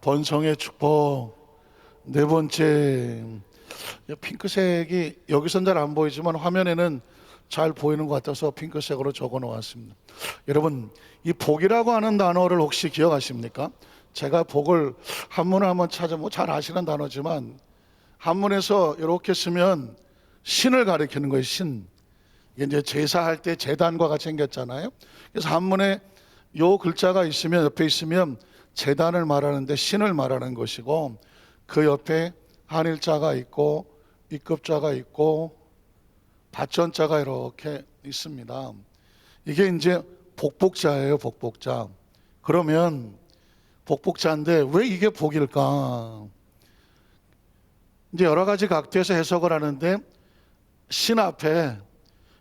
번성의 축복. 네 번째, 핑크색이 여기선 잘 안 보이지만 화면에는 잘 보이는 것 같아서 핑크색으로 적어 놓았습니다. 여러분, 이 복이라고 하는 단어를 혹시 기억하십니까? 제가 복을 한문을 한번 찾아보면 잘 아시는 단어지만 한문에서 이렇게 쓰면 신을 가리키는 거예요. 신. 이게 이제 제사할 때 제단과 같이 생겼잖아요. 그래서 한문에 요 글자가 있으면, 옆에 있으면 제단을 말하는데 신을 말하는 것이고, 그 옆에 한일자가 있고 이급자가 있고 받전자가 이렇게 있습니다. 이게 이제 복복자예요. 복복자. 그러면 복복자인데 왜 이게 복일까? 이제 여러 가지 각도에서 해석을 하는데, 신 앞에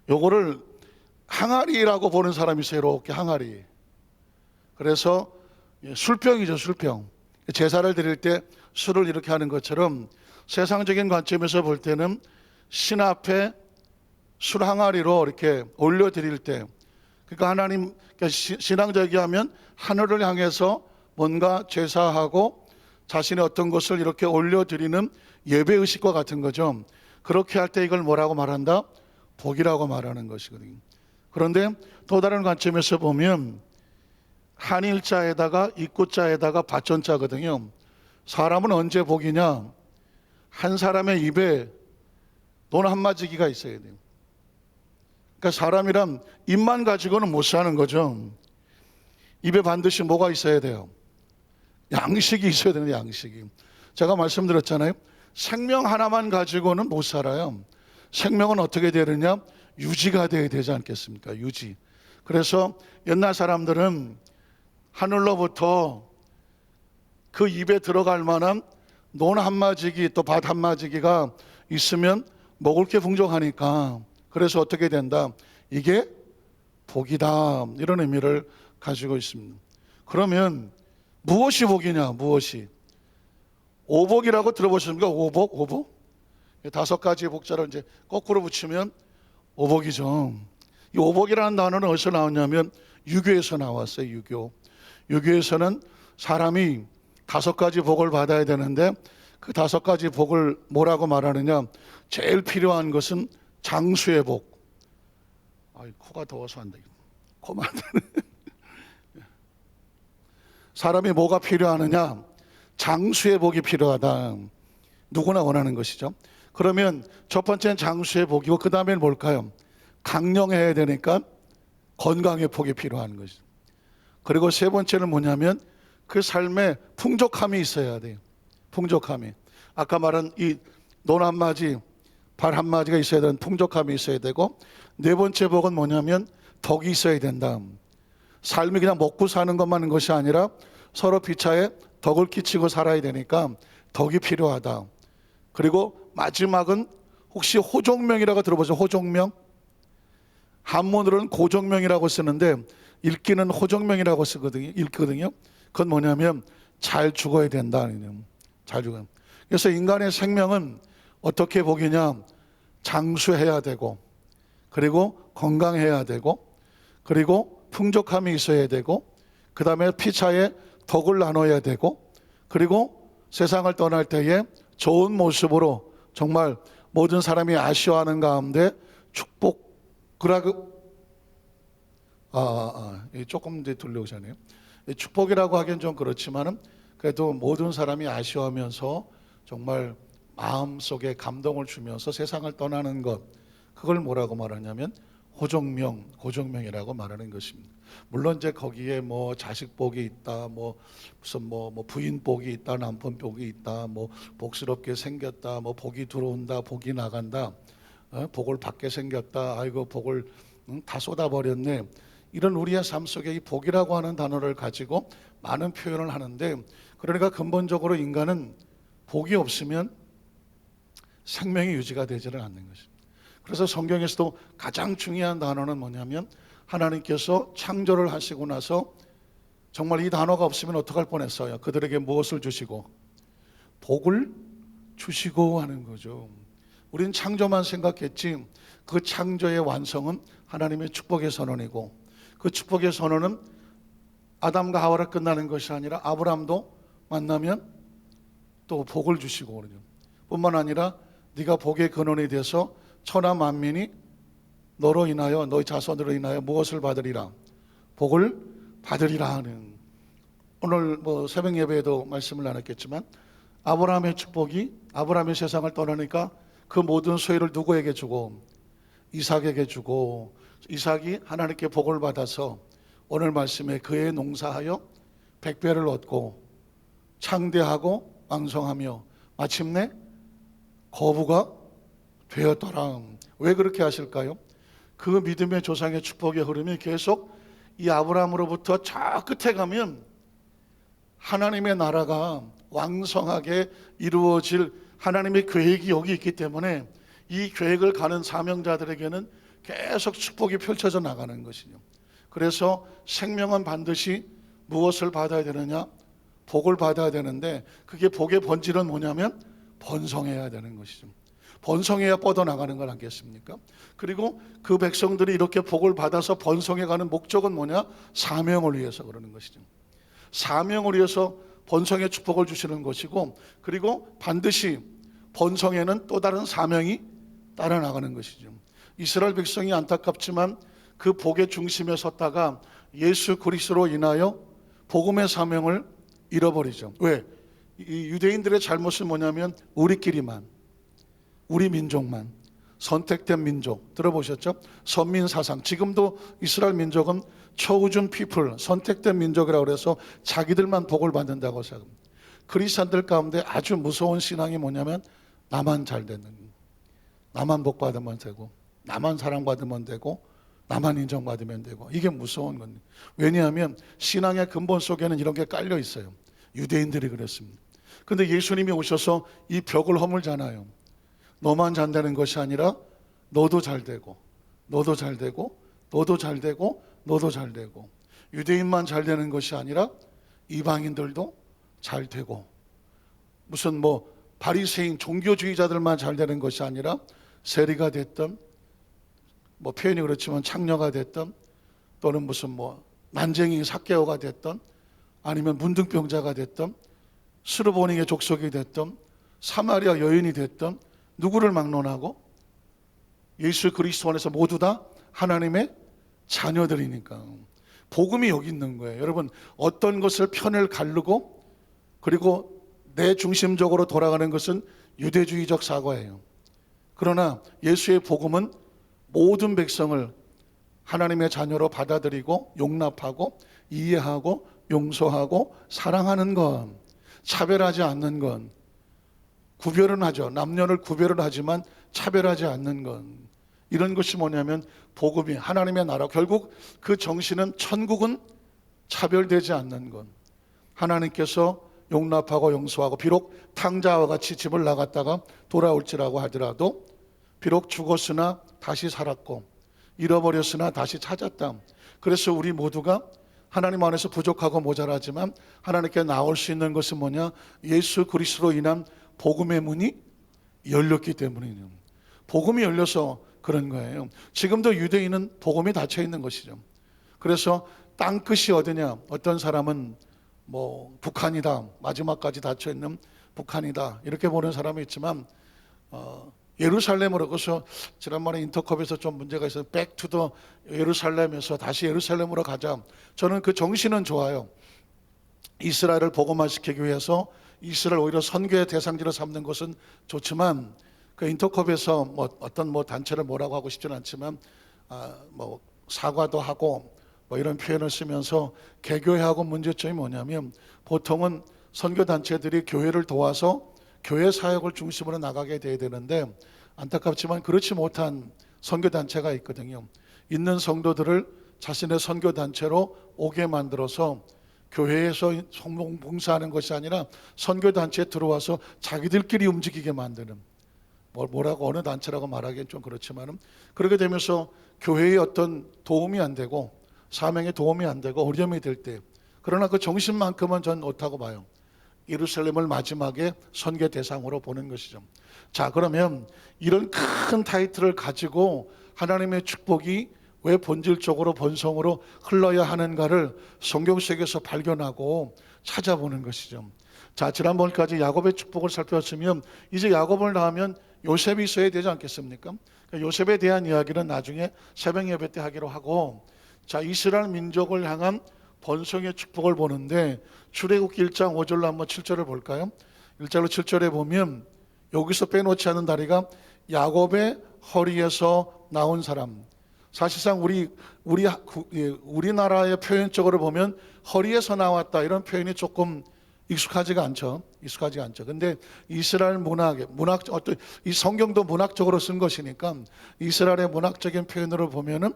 요거를 항아리라고 보는 사람이 있어요. 이렇게 항아리. 그래서 술병이죠. 술병. 제사를 드릴 때 술을 이렇게 하는 것처럼 세상적인 관점에서 볼 때는 신 앞에 술 항아리로 이렇게 올려드릴 때, 그러니까 하나님, 그러니까 신앙적이 하면 하늘을 향해서 뭔가 제사하고 자신의 어떤 것을 이렇게 올려드리는 예배의식과 같은 거죠. 그렇게 할 때 이걸 뭐라고 말한다? 복이라고 말하는 것이거든요. 그런데 또 다른 관점에서 보면 한일자에다가 이구자에다가 받전자거든요. 사람은 언제 복이냐? 한 사람의 입에 돈 한마지기가 있어야 돼요. 그러니까 사람이란 입만 가지고는 못 사는 거죠. 입에 반드시 뭐가 있어야 돼요? 양식이 있어야 되는, 양식이. 제가 말씀드렸잖아요. 생명 하나만 가지고는 못 살아요. 생명은 어떻게 되느냐? 유지가 돼야 되지 않겠습니까? 유지. 그래서 옛날 사람들은 하늘로부터 그 입에 들어갈 만한 논 한마지기 또 밭 한마지기가 있으면 먹을 게 풍족하니까, 그래서 어떻게 된다? 이게 복이다, 이런 의미를 가지고 있습니다. 그러면 무엇이 복이냐? 무엇이? 오복이라고 들어보셨습니까? 오복? 오복? 5가지 복자를 이제 거꾸로 붙이면 오복이죠. 이 오복이라는 단어는 어디서 나왔냐면 유교에서 나왔어요. 유교에서는 사람이 5가지 복을 받아야 되는데, 그 5가지 복을 뭐라고 말하느냐? 제일 필요한 것은 장수의 복. 코가 더워서 안 되겠다. 코만 사람이 뭐가 필요하느냐? 장수의 복이 필요하다. 누구나 원하는 것이죠. 그러면 첫 번째는 장수의 복이고, 그 다음에는 뭘까요? 강령해야 되니까 건강의 복이 필요한 것이죠. 그리고 세 번째는 뭐냐면 그 삶에 풍족함이 있어야 돼요. 풍족함이. 아까 말한 이 논 한마디, 발 한마디가 있어야 되는 풍족함이 있어야 되고, 네 번째 복은 뭐냐면 덕이 있어야 된다. 삶이 그냥 먹고 사는 것만 하는 것이 아니라 서로 피차에 덕을 끼치고 살아야 되니까 덕이 필요하다. 그리고 마지막은 혹시 호종명이라고 들어보죠? 호종명? 한문으로는 고종명이라고 쓰는데 읽기는 호종명이라고 읽거든요. 그건 뭐냐면 잘 죽어야 된다. 잘 죽어야. 그래서 인간의 생명은 어떻게 복이냐? 장수해야 되고, 그리고 건강해야 되고, 그리고 풍족함이 있어야 되고, 그 다음에 피차에 덕을 나눠야 되고, 그리고 세상을 떠날 때에 좋은 모습으로 정말 모든 사람이 아쉬워하는 가운데 조금 더 돌려오자네요. 축복이라고 하기엔 좀 그렇지만은 그래도 모든 사람이 아쉬워하면서 정말 마음속에 감동을 주면서 세상을 떠나는 것, 그걸 뭐라고 말하냐면 호종명, 고종명이라고 말하는 것입니다. 물론 이제 거기에 뭐 자식 복이 있다, 뭐 무슨 뭐 부인 복이 있다, 남편 복이 있다, 뭐 복스럽게 생겼다, 뭐 복이 들어온다, 복이 나간다, 복을 받게 생겼다, 아이고 복을 다 쏟아버렸네. 이런 우리의 삶 속에 이 복이라고 하는 단어를 가지고 많은 표현을 하는데, 그러니까 근본적으로 인간은 복이 없으면 생명이 유지가 되지는 않는 것입니다. 그래서 성경에서도 가장 중요한 단어는 뭐냐면, 하나님께서 창조를 하시고 나서 정말 이 단어가 없으면 어떡할 뻔했어요. 그들에게 무엇을 주시고? 복을 주시고 하는 거죠. 우린 창조만 생각했지 그 창조의 완성은 하나님의 축복의 선언이고, 그 축복의 선언은 아담과 하와로 끝나는 것이 아니라 아브라함도 만나면 또 복을 주시고 그러죠. 뿐만 아니라 네가 복의 근원이 돼서 천하 만민이 너로 인하여 너희 자손으로 인하여 무엇을 받으리라? 복을 받으리라 하는, 오늘 새벽 예배에도 말씀을 나눴겠지만 아브라함의 축복이, 아브라함의 세상을 떠나니까 그 모든 소유를 누구에게 주고? 이삭에게 주고, 이삭이 하나님께 복을 받아서 오늘 말씀에 그의 농사하여 백배를 얻고 창대하고 왕성하며 마침내 거부가 되었더라. 왜 그렇게 하실까요? 그 믿음의 조상의 축복의 흐름이 계속 이 아브라함으로부터 저 끝에 가면 하나님의 나라가 왕성하게 이루어질 하나님의 계획이 여기 있기 때문에 이 계획을 가는 사명자들에게는 계속 축복이 펼쳐져 나가는 것이죠. 그래서 생명은 반드시 무엇을 받아야 되느냐? 복을 받아야 되는데, 그게 복의 본질은 뭐냐면 번성해야 되는 것이죠. 번성해야 뻗어나가는 걸 아니겠습니까? 그리고 그 백성들이 이렇게 복을 받아서 번성해가는 목적은 뭐냐? 사명을 위해서 그러는 것이죠. 사명을 위해서 번성의 축복을 주시는 것이고, 그리고 반드시 번성에는 또 다른 사명이 따라 나가는 것이죠. 이스라엘 백성이 안타깝지만 그 복의 중심에 섰다가 예수 그리스도로 인하여 복음의 사명을 잃어버리죠. 왜? 이 유대인들의 잘못은 뭐냐면 우리끼리만, 우리 민족만, 선택된 민족, 들어보셨죠? 선민 사상. 지금도 이스라엘 민족은 chosen people, 선택된 민족이라고 해서 자기들만 복을 받는다고 생각합니다. 그리스도인들 가운데 아주 무서운 신앙이 뭐냐면 나만 잘 되는, 나만 복 받으면 되고, 나만 사랑받으면 되고, 나만 인정받으면 되고, 이게 무서운 겁니다. 왜냐하면 신앙의 근본 속에는 이런 게 깔려 있어요. 유대인들이 그랬습니다. 근데 예수님이 오셔서 이 벽을 허물잖아요. 너만 잘 되는 것이 아니라 너도 잘 되고, 너도 잘 되고, 너도 잘 되고, 너도 잘 되고, 유대인만 잘 되는 것이 아니라 이방인들도 잘 되고, 무슨 바리새인 종교주의자들만 잘 되는 것이 아니라 세리가 됐던, 표현이 그렇지만 창녀가 됐던, 또는 무슨 난쟁이 삭개오가 됐던, 아니면 문둥병자가 됐던, 스르보닝의 족속이 됐던, 사마리아 여인이 됐던, 누구를 막론하고? 예수 그리스도 안에서 모두 다 하나님의 자녀들이니까. 복음이 여기 있는 거예요. 여러분, 어떤 것을 편을 가르고 그리고 내 중심적으로 돌아가는 것은 유대주의적 사고예요. 그러나 예수의 복음은 모든 백성을 하나님의 자녀로 받아들이고 용납하고 이해하고 용서하고 사랑하는 것, 차별하지 않는 것, 구별은 하죠. 남녀를 구별은 하지만 차별하지 않는 것, 이런 것이 뭐냐면 복음이, 하나님의 나라, 결국 그 정신은 천국은 차별되지 않는 것, 하나님께서 용납하고 용서하고, 비록 탕자와 같이 집을 나갔다가 돌아올지라고 하더라도 비록 죽었으나 다시 살았고 잃어버렸으나 다시 찾았다. 그래서 우리 모두가 하나님 안에서 부족하고 모자라지만 하나님께 나올 수 있는 것은 뭐냐? 예수 그리스도로 인한 복음의 문이 열렸기 때문이에요. 복음이 열려서 그런 거예요. 지금도 유대인은 복음이 닫혀 있는 것이죠. 그래서 땅끝이 어디냐? 어떤 사람은 북한이다, 마지막까지 닫혀 있는 북한이다, 이렇게 보는 사람이 있지만 예루살렘으로, 그래서 지난번에 인터컵에서 좀 문제가 있어서 백투더 예루살렘에서 다시 예루살렘으로 가자. 저는 그 정신은 좋아요. 이스라엘을 복음화시키기 위해서 이스라엘 오히려 선교의 대상지로 삼는 것은 좋지만, 그 인터컵에서 어떤 단체를 뭐라고 하고 싶지는 않지만 사과도 하고 이런 표현을 쓰면서 개교회하고 문제점이 뭐냐면, 보통은 선교단체들이 교회를 도와서 교회 사역을 중심으로 나가게 돼야 되는데, 안타깝지만 그렇지 못한 선교단체가 있거든요. 있는 성도들을 자신의 선교단체로 오게 만들어서 교회에서 봉사하는 것이 아니라 선교단체에 들어와서 자기들끼리 움직이게 만드는, 뭐라고 어느 단체라고 말하기엔 좀 그렇지만은, 그렇게 되면서 교회의 어떤 도움이 안 되고 사명에 도움이 안 되고 어려움이 될 때, 그러나 그 정신만큼은 전 옳다고 봐요. 예루살렘을 마지막에 선교 대상으로 보는 것이죠. 자, 그러면 이런 큰 타이틀을 가지고 하나님의 축복이 왜 본질적으로 번성으로 흘러야 하는가를 성경 속에서 발견하고 찾아보는 것이죠. 자, 지난번까지 야곱의 축복을 살펴봤으면 이제 야곱을 낳으면 요셉이 있어야 되지 않겠습니까? 요셉에 대한 이야기는 나중에 새벽 예배 때 하기로 하고, 자, 이스라엘 민족을 향한 번성의 축복을 보는데 출애굽기 1장 5절로 한번 7절을 볼까요? 1절로 7절에 보면 여기서 빼놓지 않은 다리가 야곱의 허리에서 나온 사람. 사실상 우리나라의 표현적으로 보면 허리에서 나왔다 이런 표현이 조금 익숙하지가 않죠. 근데 이스라엘 어떤 이 성경도 문학적으로 쓴 것이니까 이스라엘의 문학적인 표현으로 보면은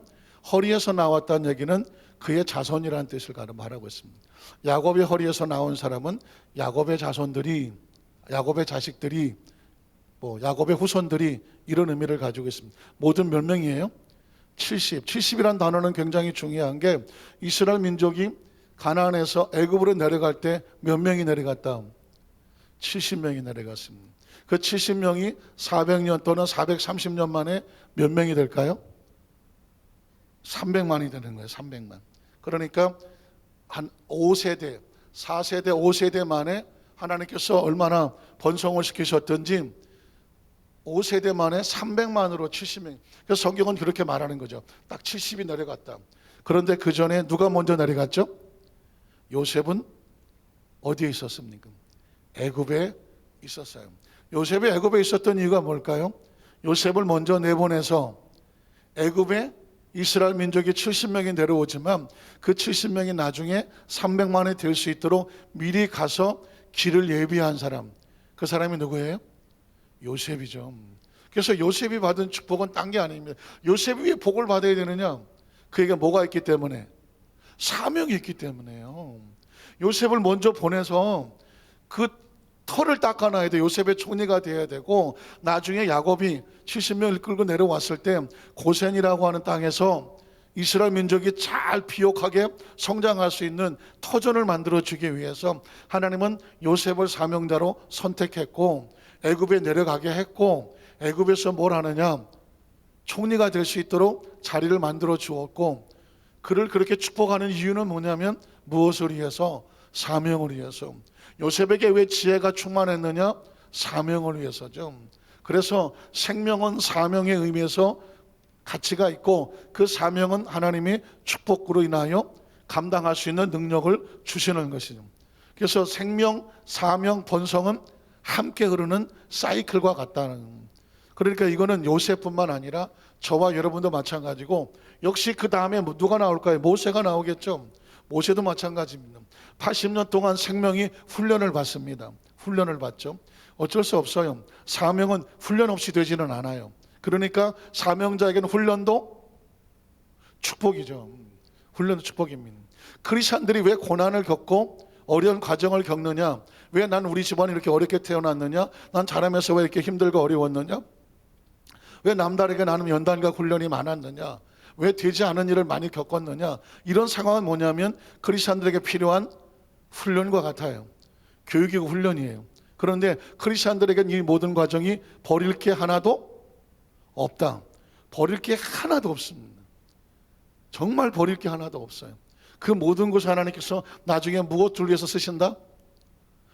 허리에서 나왔다는 얘기는 그의 자손이라는 뜻을 말하고 있습니다. 야곱의 허리에서 나온 사람은 야곱의 자손들이, 야곱의 자식들이, 야곱의 후손들이 이런 의미를 가지고 있습니다. 모든 몇 명이에요? 70이란 단어는 굉장히 중요한 게 이스라엘 민족이 가나안에서 애굽으로 내려갈 때 몇 명이 내려갔다? 70명이 내려갔습니다. 그 70명이 400년 또는 430년 만에 몇 명이 될까요? 300만이 되는 거예요. 300만. 그러니까 한 5세대, 4세대, 5세대 만에 하나님께서 얼마나 번성을 시키셨던지 5세대 만에 300만으로 70명. 그래서 성경은 그렇게 말하는 거죠. 딱 70이 내려갔다. 그런데 그 전에 누가 먼저 내려갔죠? 요셉은 어디에 있었습니까? 애굽에 있었어요. 요셉이 애굽에 있었던 이유가 뭘까요? 요셉을 먼저 내보내서 애굽에 이스라엘 민족이 70명이 내려오지만 그 70명이 나중에 300만이 될 수 있도록 미리 가서 길을 예비한 사람. 그 사람이 누구예요? 요셉이죠. 그래서 요셉이 받은 축복은 딴 게 아닙니다. 요셉이 왜 복을 받아야 되느냐? 그에게 뭐가 있기 때문에? 사명이 있기 때문에요. 요셉을 먼저 보내서 그 털을 닦아놔야 돼. 요셉의 총리가 돼야 되고, 나중에 야곱이 70명을 끌고 내려왔을 때 고센이라고 하는 땅에서 이스라엘 민족이 잘 비옥하게 성장할 수 있는 터전을 만들어주기 위해서 하나님은 요셉을 사명자로 선택했고 애굽에 내려가게 했고, 애굽에서 뭘 하느냐? 총리가 될 수 있도록 자리를 만들어 주었고, 그를 그렇게 축복하는 이유는 뭐냐면 무엇을 위해서? 사명을 위해서. 요셉에게 왜 지혜가 충만했느냐? 사명을 위해서죠. 그래서 생명은 사명의 의미에서 가치가 있고, 그 사명은 하나님이 축복으로 인하여 감당할 수 있는 능력을 주시는 것이죠. 그래서 생명, 사명, 번성은 함께 흐르는 사이클과 같다는. 그러니까 이거는 요셉뿐만 아니라 저와 여러분도 마찬가지고, 역시 그 다음에 누가 나올까요? 모세가 나오겠죠. 모세도 마찬가지입니다. 80년 동안 생명이 훈련을 받습니다. 훈련을 받죠. 어쩔 수 없어요. 사명은 훈련 없이 되지는 않아요. 그러니까 사명자에게는 훈련도 축복이죠. 훈련도 축복입니다. 크리스찬들이 왜 고난을 겪고 어려운 과정을 겪느냐? 왜 난 우리 집안이 이렇게 어렵게 태어났느냐? 난 자라면서 왜 이렇게 힘들고 어려웠느냐? 왜 남다르게 나는 연단과 훈련이 많았느냐? 왜 되지 않은 일을 많이 겪었느냐? 이런 상황은 뭐냐면 크리스찬들에게 필요한 훈련과 같아요. 교육이고 훈련이에요. 그런데 크리스찬들에게는 이 모든 과정이 버릴 게 하나도 없다. 버릴 게 하나도 없습니다. 정말 버릴 게 하나도 없어요. 그 모든 것을 하나님께서 나중에 무엇을 위해서 쓰신다?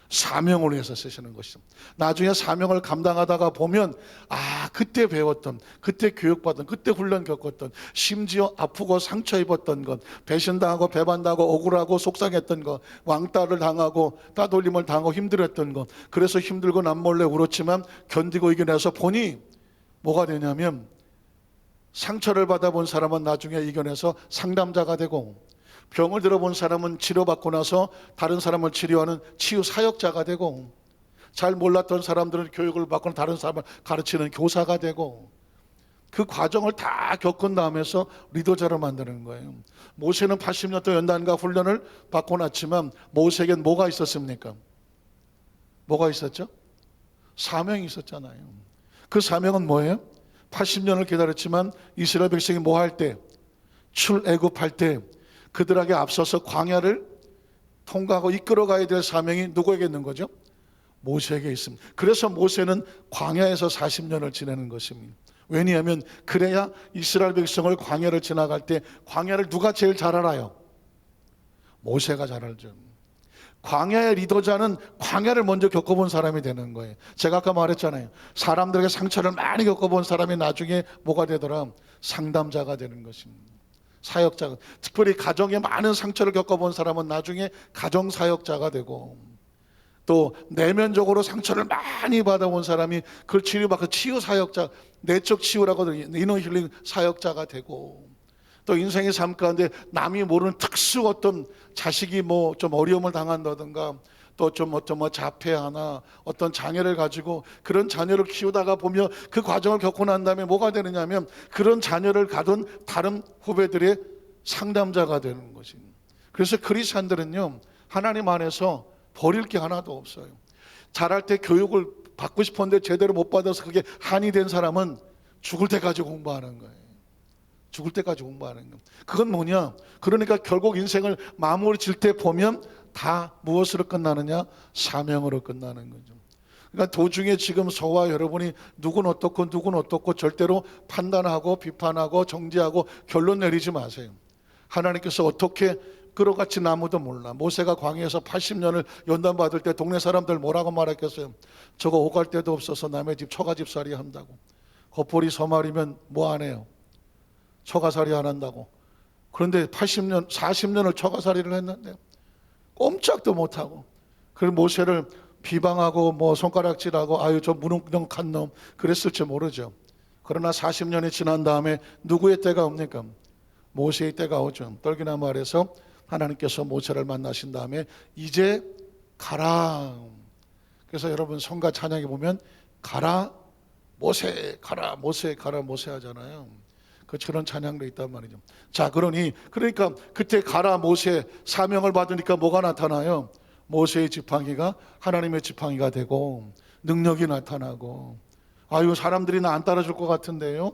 사명을 위해서 쓰시는 것이죠. 나중에 사명을 감당하다가 보면 그때 배웠던, 그때 교육받은, 그때 훈련 겪었던, 심지어 아프고 상처 입었던 것, 배신당하고 배반당하고 억울하고 속상했던 것, 왕따를 당하고 따돌림을 당하고 힘들었던 것, 그래서 힘들고 남몰래 울었지만 견디고 이겨내서 보니 뭐가 되냐면, 상처를 받아본 사람은 나중에 이겨내서 상담자가 되고, 병을 들어본 사람은 치료받고 나서 다른 사람을 치료하는 치유 사역자가 되고, 잘 몰랐던 사람들은 교육을 받고 다른 사람을 가르치는 교사가 되고, 그 과정을 다 겪은 다음에서 리더자로 만드는 거예요. 모세는 80년 동안 연단과 훈련을 받고 났지만 모세에겐 뭐가 있었습니까? 뭐가 있었죠? 사명이 있었잖아요. 그 사명은 뭐예요? 80년을 기다렸지만 이스라엘 백성이 뭐 할 때? 출애굽할 때 그들에게 앞서서 광야를 통과하고 이끌어가야 될 사명이 누구에게 있는 거죠? 모세에게 있습니다. 그래서 모세는 광야에서 40년을 지내는 것입니다. 왜냐하면 그래야 이스라엘 백성을 광야를 지나갈 때 광야를 누가 제일 잘 알아요? 모세가 잘 알죠. 광야의 리더자는 광야를 먼저 겪어본 사람이 되는 거예요. 제가 아까 말했잖아요. 사람들에게 상처를 많이 겪어본 사람이 나중에 뭐가 되더라? 상담자가 되는 것입니다. 사역자가. 특별히 가정에 많은 상처를 겪어본 사람은 나중에 가정사역자가 되고, 또 내면적으로 상처를 많이 받아온 사람이 그걸 치유받고 치유사역자, 내적 치유라고 하는 이너 힐링 사역자가 되고, 또 인생의 삶 가운데 남이 모르는 특수 어떤 자식이 뭐 좀 어려움을 당한다든가, 또 좀 어떤 뭐 자폐하나 어떤 장애를 가지고 그런 자녀를 키우다가 보면 그 과정을 겪고 난 다음에 뭐가 되느냐면 그런 자녀를 가둔 다른 후배들의 상담자가 되는 것입니다. 그래서 크리스찬들은요, 하나님 안에서 버릴 게 하나도 없어요. 자랄 때 교육을 받고 싶었는데 제대로 못 받아서 그게 한이 된 사람은 죽을 때까지 공부하는 거예요. 죽을 때까지 공부하는 거. 그건 뭐냐? 그러니까 결국 인생을 마무리 질 때 보면 다 무엇으로 끝나느냐? 사명으로 끝나는 거죠. 그러니까 도중에 지금 저와 여러분이 누군 어떻고 절대로 판단하고 비판하고 정죄하고 결론 내리지 마세요. 하나님께서 어떻게 끌어같이 아무도 몰라. 모세가 광야에서 80년을 연단받을 때 동네 사람들 뭐라고 말했겠어요? 저거 오갈 데도 없어서 남의 집 처가집살이 한다고. 겉벌이 서말이면 뭐 안 해요? 처가살이 안 한다고. 그런데 80년, 40년을 처가살이를 했는데 꼼짝도 못하고, 그래서 모세를 비방하고 뭐 손가락질하고 아유 저 무능력한 놈 그랬을지 모르죠. 그러나 40년이 지난 다음에 누구의 때가 옵니까? 모세의 때가 오죠. 떨기나무 아래서 하나님께서 모세를 만나신 다음에 이제 가라. 그래서 여러분 성가 찬양에 보면 가라 모세 가라 모세 가라 모세 하잖아요. 그런 찬양도 있단 말이죠. 자, 그러니까 그때 가라 모세 사명을 받으니까 뭐가 나타나요? 모세의 지팡이가 하나님의 지팡이가 되고 능력이 나타나고, 아유 사람들이 나 안 따라줄 것 같은데요.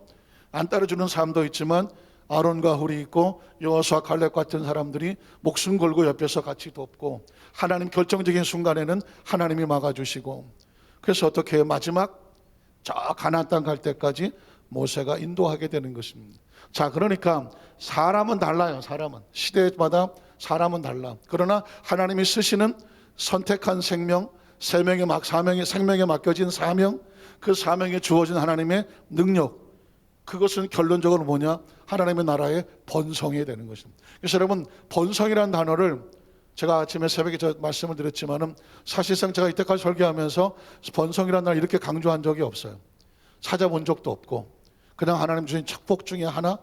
안 따라주는 사람도 있지만 아론과 훌이 있고 여호수아 갈렙 같은 사람들이 목숨 걸고 옆에서 같이 돕고, 하나님 결정적인 순간에는 하나님이 막아주시고, 그래서 어떻게 해요? 마지막 저 가나안 땅 갈 때까지 모세가 인도하게 되는 것입니다. 자, 그러니까 사람은 달라요. 사람은 시대마다 사람은 달라. 그러나 하나님이 쓰시는 선택한 생명에 맡겨진 사명, 그 사명에 주어진 하나님의 능력, 그것은 결론적으로 뭐냐? 하나님의 나라의 번성이 되는 것입니다. 그래서 여러분, 번성이라는 단어를 제가 아침에 새벽에 저 말씀을 드렸지만은 사실상 제가 이때까지 설교하면서 번성이라는 단어를 이렇게 강조한 적이 없어요. 찾아본 적도 없고, 그냥 하나님 주신 축복 중에 하나,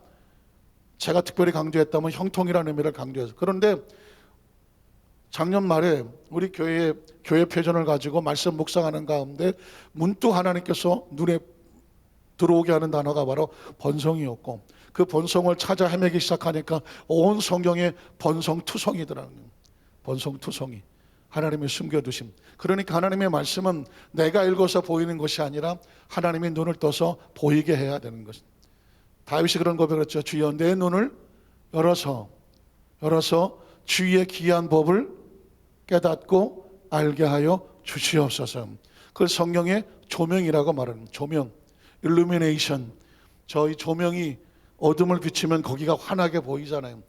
제가 특별히 강조했다면 형통이라는 의미를 강조해서. 그런데 작년 말에 우리 교회 표전을 가지고 말씀 묵상하는 가운데 문득 하나님께서 눈에 들어오게 하는 단어가 바로 번성이었고, 그 번성을 찾아 헤매기 시작하니까 온 성경에 번성투성이더라고요. 번성투성이, 하나님의 숨겨두심. 그러니까 하나님의 말씀은 내가 읽어서 보이는 것이 아니라 하나님의 눈을 떠서 보이게 해야 되는 것입니다. 다윗이 그런 고백을 했죠. 주여 내 눈을 열어서 주의 기한 법을 깨닫고 알게 하여 주시옵소서. 그걸 성경의 조명이라고 말하는, 조명, 일루미네이션. 저희 조명이 어둠을 비치면 거기가 환하게 보이잖아요.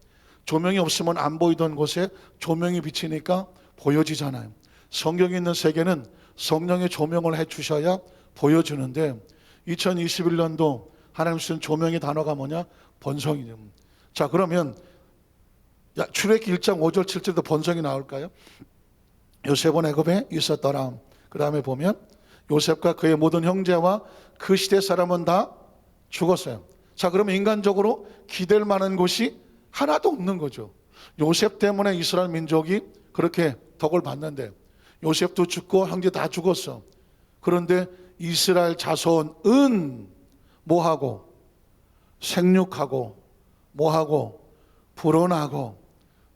조명이 없으면 안 보이던 곳에 조명이 비치니까 보여지잖아요. 성경에 있는 세계는 성령의 조명을 해 주셔야 보여주는데, 2021년도 하나님 쓰는 조명의 단어가 뭐냐? 번성이죠. 자, 그러면 출애굽기 1장 5절 7절도 번성이 나올까요? 요셉은 애굽에 있었더라. 그 다음에 보면 요셉과 그의 모든 형제와 그 시대 사람은 다 죽었어요. 자, 그러면 인간적으로 기댈 만한 곳이 하나도 없는 거죠. 요셉 때문에 이스라엘 민족이 그렇게 덕을 받는데, 요셉도 죽고 형제 다 죽었어. 그런데 이스라엘 자손은 뭐하고? 생육하고, 뭐하고? 불어나고,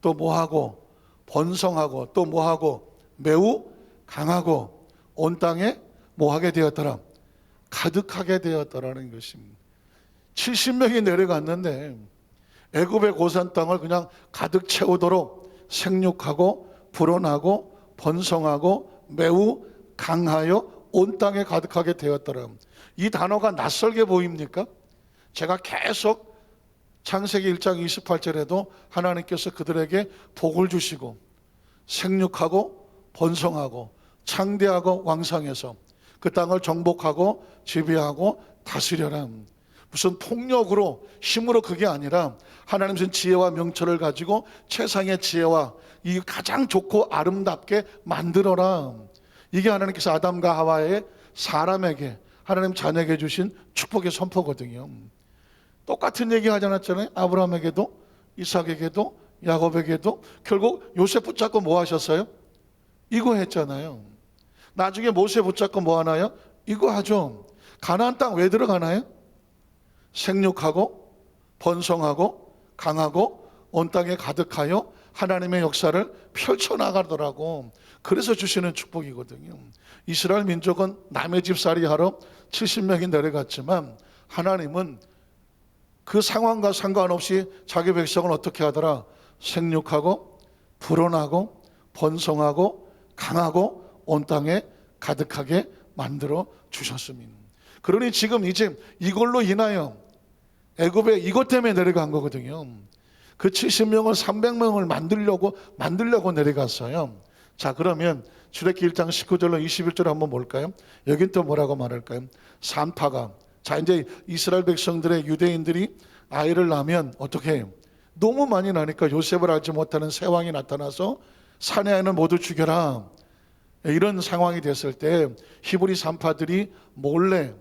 또 뭐하고? 번성하고, 또 뭐하고? 매우 강하고, 온 땅에 뭐하게 되었더라? 가득하게 되었더라는 것입니다. 70명이 내려갔는데 애굽의 고산 땅을 그냥 가득 채우도록 생육하고 불어나고 번성하고 매우 강하여 온 땅에 가득하게 되었더라. 이 단어가 낯설게 보입니까? 제가 계속 창세기 1장 28절에도 하나님께서 그들에게 복을 주시고 생육하고 번성하고 창대하고 왕성해서 그 땅을 정복하고 지배하고 다스려라. 무슨 폭력으로 힘으로 그게 아니라 하나님 주신 지혜와 명철을 가지고 최상의 지혜와 이 가장 좋고 아름답게 만들어라. 이게 하나님께서 아담과 하와의 사람에게 하나님 자녀에게 주신 축복의 선포거든요. 똑같은 얘기 하지 않았잖아요. 아브라함에게도 이삭에게도 야곱에게도. 결국 요셉 붙잡고 뭐 하셨어요? 이거 했잖아요. 나중에 모세 붙잡고 뭐 하나요? 이거 하죠. 가나안 땅 왜 들어가나요? 생육하고 번성하고 강하고 온 땅에 가득하여 하나님의 역사를 펼쳐나가더라고. 그래서 주시는 축복이거든요. 이스라엘 민족은 남의 집살이 하러 70명이 내려갔지만 하나님은 그 상황과 상관없이 자기 백성을 어떻게 하더라? 생육하고 불어나고 번성하고 강하고 온 땅에 가득하게 만들어 주셨습니다. 그러니 지금 이제 이걸로 인하여 애굽에 이것 때문에 내려간 거거든요. 그 70명을 300명을 만들려고 내려갔어요. 자, 그러면 출애굽기 1장 19절로 21절 한번 볼까요? 여긴 또 뭐라고 말할까요? 산파가, 자, 이제 이스라엘 백성들의 유대인들이 아이를 낳으면 어떻게 해요? 너무 많이 나니까 요셉을 알지 못하는 새왕이 나타나서 사내 아이는 모두 죽여라. 이런 상황이 됐을 때 히브리 산파들이 몰래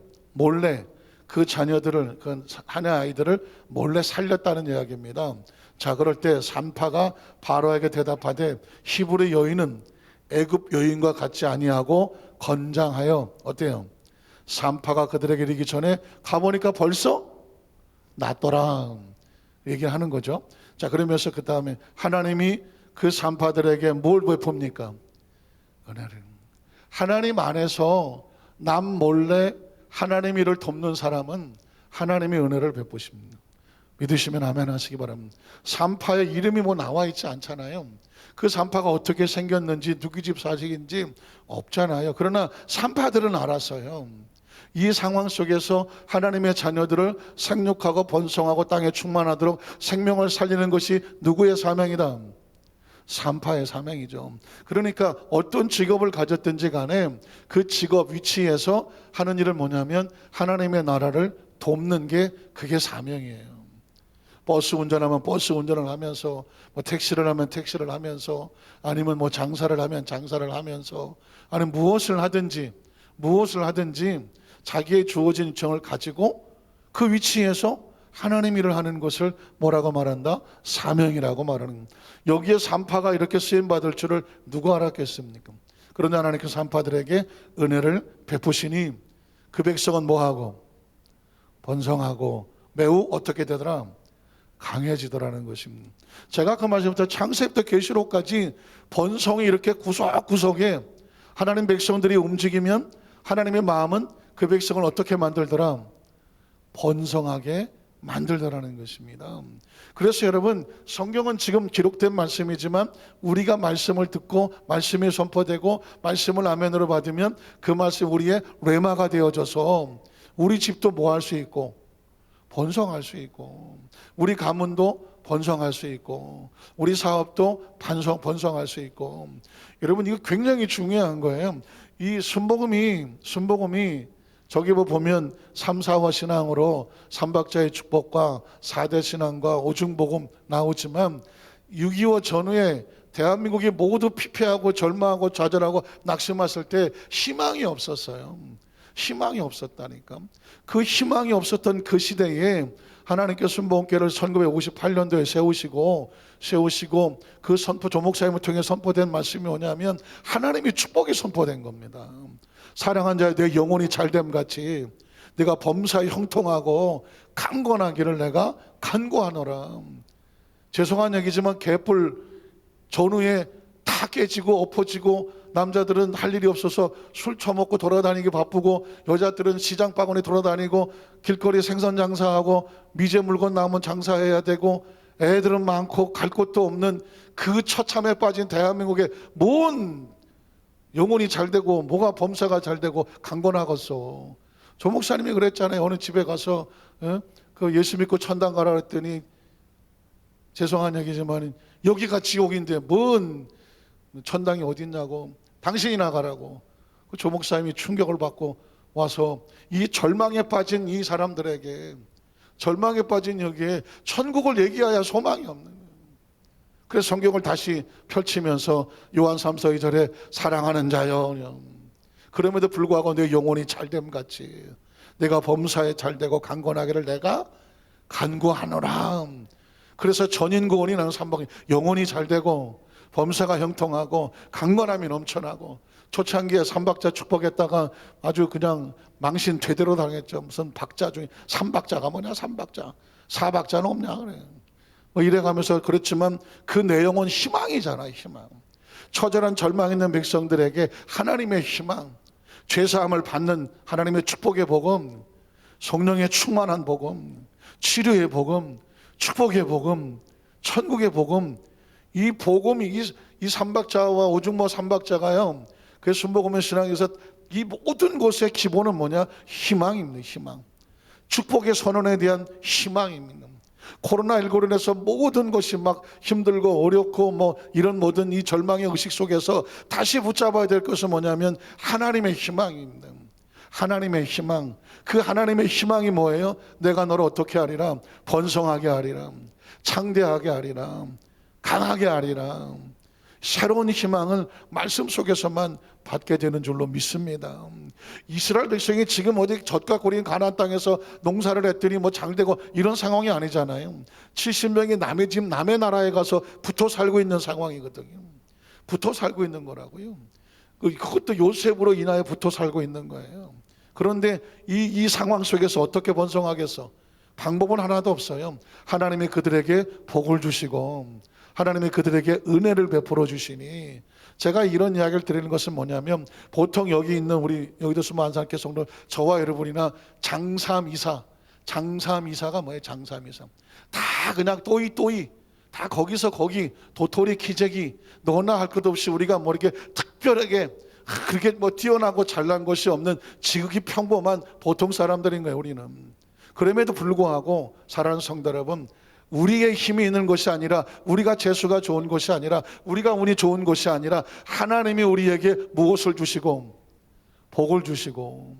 그 자녀들을, 그 한 아이들을 몰래 살렸다는 이야기입니다. 자, 그럴 때 산파가 바로에게 대답하되 히브리 여인은 애굽 여인과 같지 아니하고 건장하여 어때요? 산파가 그들에게 이르기 전에 가보니까 벌써 낫더라 얘기하는 거죠. 자, 그러면서 그 다음에 하나님이 그 산파들에게 뭘 베풉니까? 은혜를. 하나님 안에서 남 몰래 하나님 일을 돕는 사람은 하나님의 은혜를 베푸십니다. 믿으시면 아멘 하시기 바랍니다. 산파의 이름이 뭐 나와 있지 않잖아요. 그 산파가 어떻게 생겼는지 누구 집 자식인지 없잖아요. 그러나 산파들은 알았어요. 이 상황 속에서 하나님의 자녀들을 생육하고 번성하고 땅에 충만하도록 생명을 살리는 것이 누구의 사명이다? 산파의 사명이죠. 그러니까 어떤 직업을 가졌든지 간에 그 직업 위치에서 하는 일은 뭐냐면 하나님의 나라를 돕는 게 그게 사명이에요. 버스 운전하면 버스 운전을 하면서, 뭐 택시를 하면 택시를 하면서, 아니면 뭐 장사를 하면 장사를 하면서, 아니면 무엇을 하든지 자기의 주어진 요청을 가지고 그 위치에서 하나님 일을 하는 것을 뭐라고 말한다? 사명이라고 말하는. 여기에 산파가 이렇게 쓰임받을 줄을 누가 알았겠습니까? 그런데 하나님께서 산파들에게 은혜를 베푸시니 그 백성은 뭐하고? 번성하고 매우 어떻게 되더라? 강해지더라는 것입니다. 제가 그 말씀부터 창세부터 계시록까지 번성이 이렇게 구석구석에 하나님 백성들이 움직이면 하나님의 마음은 그 백성을 어떻게 만들더라? 번성하게 만들더라는 것입니다. 그래서 여러분, 성경은 지금 기록된 말씀이지만 우리가 말씀을 듣고 말씀이 선포되고 말씀을 아멘으로 받으면 그 말씀 우리의 레마가 되어져서 우리 집도 뭐 할 수 있고 번성할 수 있고, 우리 가문도 번성할 수 있고, 우리 사업도 번성할 수 있고. 여러분, 이거 굉장히 중요한 거예요. 이 순복음이 저기 보면 3, 4화 신앙으로 삼박자의 축복과 4대 신앙과 오중복음 나오지만 6.25 전후에 대한민국이 모두 피폐하고 절망하고 좌절하고 낙심했을 때 희망이 없었어요. 희망이 없었다니까. 그 희망이 없었던 그 시대에 하나님께서 순복음교회를 1958년도에 세우시고 그 선포, 조목사님을 통해 선포된 말씀이 뭐냐면 하나님이 축복이 선포된 겁니다. 사랑한 자여 내 영혼이 잘됨 같이 내가 범사에 형통하고 강건하기를 내가 간구하노라. 죄송한 얘기지만 개뿔 전후에 다 깨지고 엎어지고 남자들은 할 일이 없어서 술 처먹고 돌아다니기 바쁘고 여자들은 시장 바구니 돌아다니고 길거리 생선 장사하고 미제 물건 나오면 장사해야 되고 애들은 많고 갈 곳도 없는 그 처참에 빠진 대한민국에 뭔 영혼이 잘 되고 뭐가 범사가 잘 되고 강건하겠어. 조 목사님이 그랬잖아요. 어느 집에 가서 그 예수 믿고 천당 가라 그랬더니 죄송한 얘기지만 여기가 지옥인데 뭔 천당이 어딨냐고. 당신이 나가라고. 그 조목사님이 충격을 받고 와서 이 절망에 빠진 이 사람들에게, 절망에 빠진 여기에 천국을 얘기해야 소망이 없는 거예요. 그래서 성경을 다시 펼치면서 요한 3서 2절에 사랑하는 자여, 그럼에도 불구하고 내 영혼이 잘됨 같이 내가 범사에 잘되고 강건하기를 내가 간구하노라. 그래서 전인구원이 나는 삼박이 영혼이 잘되고 범사가 형통하고 강건함이 넘쳐나고, 초창기에 삼박자 축복했다가 아주 그냥 망신 제대로 당했죠. 무슨 박자 중에 삼박자가 뭐냐, 삼박자, 사박자는 없냐 그래. 뭐 이래가면서 그렇지만 그 내용은 희망이잖아요. 희망. 처절한 절망 있는 백성들에게 하나님의 희망, 죄사함을 받는 하나님의 축복의 복음, 성령의 충만한 복음, 치료의 복음, 축복의 복음, 천국의 복음, 이 복음이 이 삼박자와 오중모 삼박자가요, 그 순복음의 신앙에서 이 모든 것의 기본은 뭐냐? 희망입니다. 희망. 축복의 선언에 대한 희망입니다. 코로나19로 인해서 모든 것이 막 힘들고 어렵고 뭐 이런 모든 이 절망의 의식 속에서 다시 붙잡아야 될 것은 뭐냐면 하나님의 희망입니다. 하나님의 희망. 그 하나님의 희망이 뭐예요? 내가 너를 어떻게 하리라? 번성하게 하리라, 창대하게 하리라, 강하게 하리라. 새로운 희망을 말씀 속에서만 받게 되는 줄로 믿습니다. 이스라엘 백성이 지금 어디 젖과 고린 가나안 땅에서 농사를 했더니 뭐 잘되고 이런 상황이 아니잖아요. 70명이 남의 집 남의 나라에 가서 붙어 살고 있는 상황이거든요. 붙어 살고 있는 거라고요. 그것도 요셉으로 인하여 붙어 살고 있는 거예요. 그런데 이 상황 속에서 어떻게 번성하겠어? 방법은 하나도 없어요. 하나님이 그들에게 복을 주시고 하나님이 그들에게 은혜를 베풀어 주시니, 제가 이런 이야기를 드리는 것은 뭐냐면, 보통 여기 있는 우리 여의도 수모 안산교회 성도 저와 여러분이나 장삼이사가 뭐예요? 장삼이사 다 그냥 또이 다 거기서 거기 도토리 키재기 너나 할 것 없이 우리가 뭐 이렇게 특별하게 그렇게 뭐 뛰어나고 잘난 것이 없는 지극히 평범한 보통 사람들인 거예요. 우리는. 그럼에도 불구하고 사랑하는 성도 여러분, 우리의 힘이 있는 것이 아니라, 우리가 재수가 좋은 것이 아니라, 우리가 운이 좋은 것이 아니라 하나님이 우리에게 무엇을 주시고? 복을 주시고,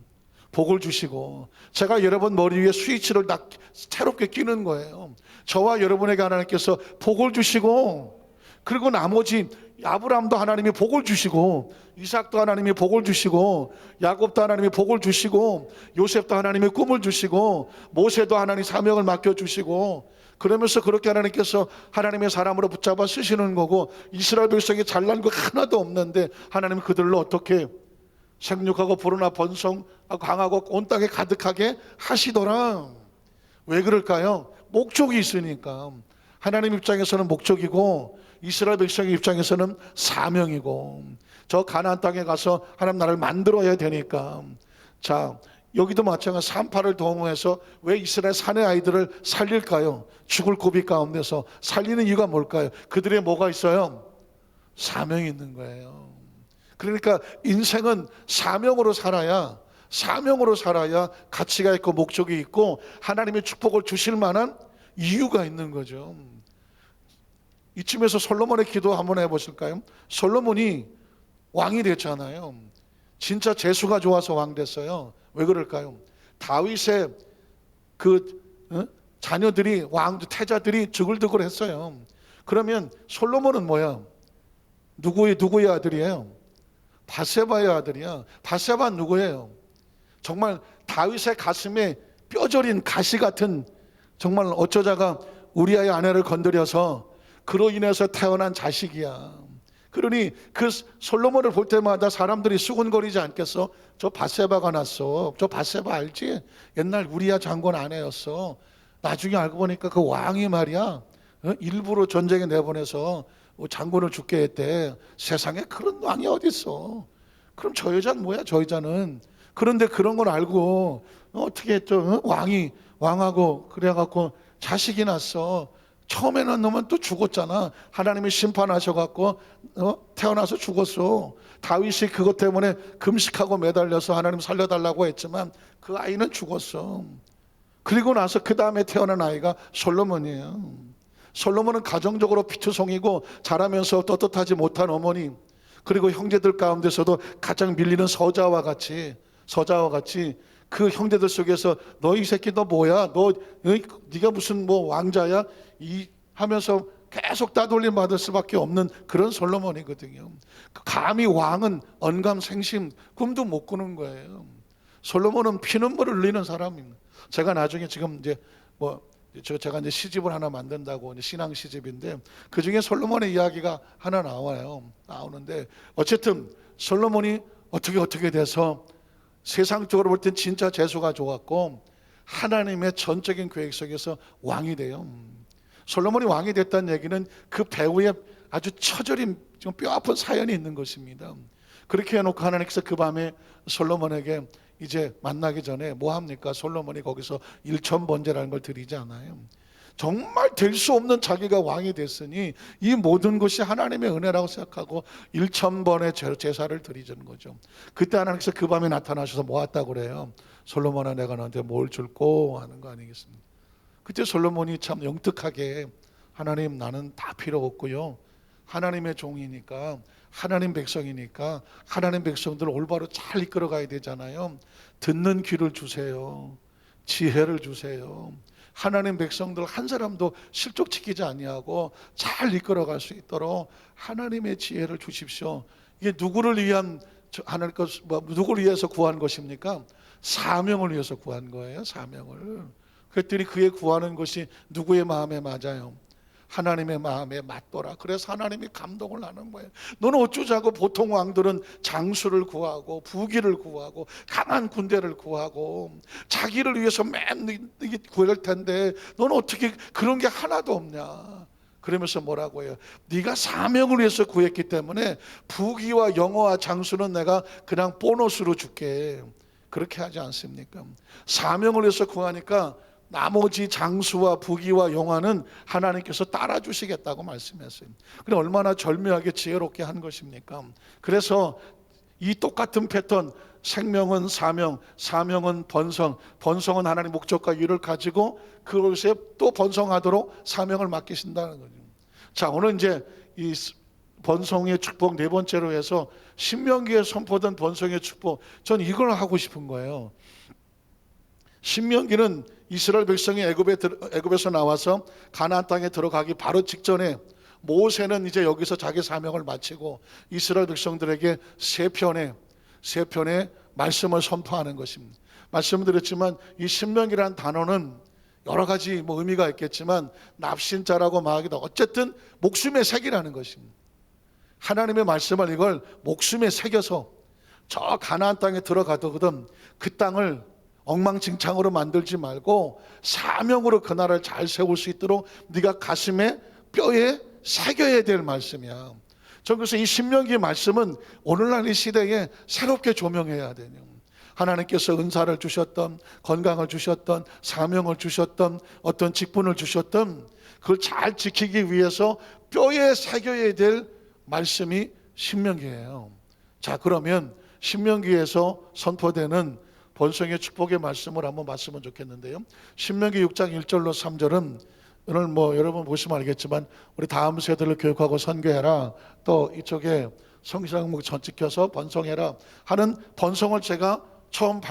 복을 주시고, 제가 여러분 머리 위에 스위치를 딱 새롭게 끼는 거예요. 저와 여러분에게 하나님께서 복을 주시고, 그리고 나머지 아브라함도 하나님이 복을 주시고, 이삭도 하나님이 복을 주시고, 야곱도 하나님이 복을 주시고, 요셉도 하나님이 꿈을 주시고, 모세도 하나님 사명을 맡겨주시고, 그러면서 그렇게 하나님께서 하나님의 사람으로 붙잡아 쓰시는 거고, 이스라엘 백성이 잘난 거 하나도 없는데 하나님은 그들로 어떻게 생육하고 불어나 번성하고 강하고 온 땅에 가득하게 하시더라. 왜 그럴까요? 목적이 있으니까. 하나님 입장에서는 목적이고 이스라엘 백성의 입장에서는 사명이고, 저 가나안 땅에 가서 하나님 나라를 만들어야 되니까. 자, 여기도 마찬가지. 산파를 동원해서 왜 이스라엘 사내 아이들을 살릴까요? 죽을 고비 가운데서 살리는 이유가 뭘까요? 그들의 뭐가 있어요? 사명이 있는 거예요. 그러니까 인생은 사명으로 살아야 가치가 있고 목적이 있고 하나님의 축복을 주실 만한 이유가 있는 거죠. 이쯤에서 솔로몬의 기도 한번 해보실까요? 솔로몬이 왕이 됐잖아요. 진짜 재수가 좋아서 왕 됐어요. 왜 그럴까요? 다윗의 자녀들이, 태자들이 주글드글 했어요. 그러면 솔로몬은 뭐야? 누구의 아들이에요? 바세바의 아들이야. 바세바는 누구예요? 정말 다윗의 가슴에 뼈저린 가시 같은, 정말 어쩌다가 우리아의 아내를 건드려서 그로 인해서 태어난 자식이야. 그러니 그 솔로몬을 볼 때마다 사람들이 수군거리지 않겠어? 저 바세바가 났어. 저 바세바 알지? 옛날 우리아 장군 아내였어. 나중에 알고 보니까 그 왕이 말이야, 일부러 전쟁에 내보내서 장군을 죽게 했대. 세상에 그런 왕이 어디 있어? 그럼 저 여자는 뭐야? 저 여자는. 그런데 그런 걸 알고 어떻게 했죠? 왕하고 그래갖고 자식이 났어. 처음에는 놈은 또 죽었잖아. 하나님이 심판하셔갖고 태어나서 죽었어. 다윗이 그것 때문에 금식하고 매달려서 하나님 살려달라고 했지만 그 아이는 죽었어. 그리고 나서 그 다음에 태어난 아이가 솔로몬이에요. 솔로몬은 가정적으로 피투성이고 자라면서 떳떳하지 못한 어머니, 그리고 형제들 가운데서도 가장 밀리는 서자와 같이 그 형제들 속에서 너 이 새끼 너 뭐야? 네가 무슨 뭐 왕자야? 이 하면서 계속 따돌림 받을 수밖에 없는 그런 솔로몬이거든요. 감히 왕은 언감생심 꿈도 못 꾸는 거예요. 솔로몬은 피눈물을 흘리는 사람입니다. 제가 나중에 지금 이제 제가 이제 시집을 하나 만든다고, 이제 신앙 시집인데 그 중에 솔로몬의 이야기가 하나 나오는데, 어쨌든 솔로몬이 어떻게 돼서 세상적으로 볼 땐 진짜 재수가 좋았고 하나님의 전적인 계획 속에서 왕이 돼요. 솔로몬이 왕이 됐다는 얘기는 그 배후에 아주 처절히 좀 뼈아픈 사연이 있는 것입니다. 그렇게 해놓고 하나님께서 그 밤에 솔로몬에게 이제 만나기 전에 뭐 합니까? 솔로몬이 거기서 일천번제라는 걸 드리지 않아요. 정말 될 수 없는 자기가 왕이 됐으니 이 모든 것이 하나님의 은혜라고 생각하고 1000번의 제사를 드리자는 거죠. 그때 하나님께서 그 밤에 나타나셔서 뭐 했다고 그래요? 솔로몬아, 내가 너한테 뭘 줄꼬 하는 거 아니겠습니까? 그때 솔로몬이 참 영특하게, 하나님, 나는 다 필요 없고요, 하나님의 종이니까, 하나님 백성이니까 하나님 백성들을 올바로 잘 이끌어 가야 되잖아요. 듣는 귀를 주세요. 지혜를 주세요. 하나님 백성들 한 사람도 실족시키지 아니하고 잘 이끌어갈 수 있도록 하나님의 지혜를 주십시오. 이게 누구를 위한, 누구를 위해서 구한 것입니까? 사명을 위해서 구한 거예요. 사명을. 그랬더니 그의 구하는 것이 누구의 마음에 맞아요? 하나님의 마음에 맞더라. 그래서 하나님이 감동을 하는 거예요. 너는 어쩌자고 보통 왕들은 장수를 구하고 부귀를 구하고 강한 군대를 구하고 자기를 위해서 맨 구할 텐데 너는 어떻게 그런 게 하나도 없냐. 그러면서 뭐라고 해요? 네가 사명을 위해서 구했기 때문에 부귀와 영어와 장수는 내가 그냥 보너스로 줄게. 그렇게 하지 않습니까? 사명을 위해서 구하니까 나머지 장수와 부귀와 영화는 하나님께서 따라주시겠다고 말씀했어요. 그래, 얼마나 절묘하게 지혜롭게 한 것입니까? 그래서 이 똑같은 패턴, 생명은 사명, 사명은 번성, 번성은 하나님 목적과 이유를 가지고 그것에 또 번성하도록 사명을 맡기신다는 거죠. 자, 오늘 이제 이 번성의 축복 네 번째로 해서 신명기에 선포된 번성의 축복, 전 이걸 하고 싶은 거예요. 신명기는 이스라엘 백성이 애굽에서 나와서 가나안 땅에 들어가기 바로 직전에 모세는 이제 여기서 자기 사명을 마치고 이스라엘 백성들에게 세 편의 말씀을 선포하는 것입니다. 말씀드렸지만 이 신명기라는 단어는 여러 가지 의미가 있겠지만 납신자라고 말하기도, 어쨌든 목숨의 색이라는 것입니다. 하나님의 말씀을 이걸 목숨에 새겨서 저 가나안 땅에 들어가거든 그 땅을 엉망진창으로 만들지 말고 사명으로 그 나라를 잘 세울 수 있도록 네가 가슴에 뼈에 새겨야 될 말씀이야. 저 그래서 이 신명기의 말씀은 오늘날 이 시대에 새롭게 조명해야 되는, 하나님께서 은사를 주셨던, 건강을 주셨던, 사명을 주셨던, 어떤 직분을 주셨던 그걸 잘 지키기 위해서 뼈에 새겨야 될 말씀이 신명기예요. 자, 그러면 신명기에서 선포되는 번성의 축복의 말씀을 한번 봤으면 좋겠는데요. 신명기 6장 1절로 3절은 오늘 여러분 보시면 알겠지만 우리 다음 세대를 교육하고 선교해라, 또 이쪽에 성경 항목 전찍혀서 번성해라 하는 번성을 제가 처음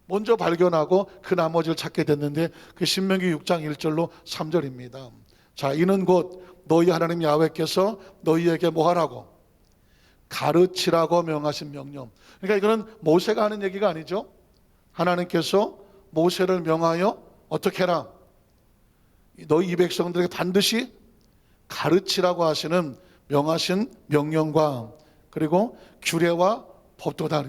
먼저 발견하고 그 나머지를 찾게 됐는데 그 신명기 6장 1절로 3절입니다. 자, 이는 곧 너희 하나님 야훼께서 너희에게 뭐 하라고? 가르치라고 명하신 명령. 그러니까 이거는 모세가 하는 얘기가 아니죠. 하나님께서 모세를 명하여 어떻게 해라? 너희 이 백성들에게 반드시 가르치라고 하시는 명하신 명령과 그리고 규례와 법도다.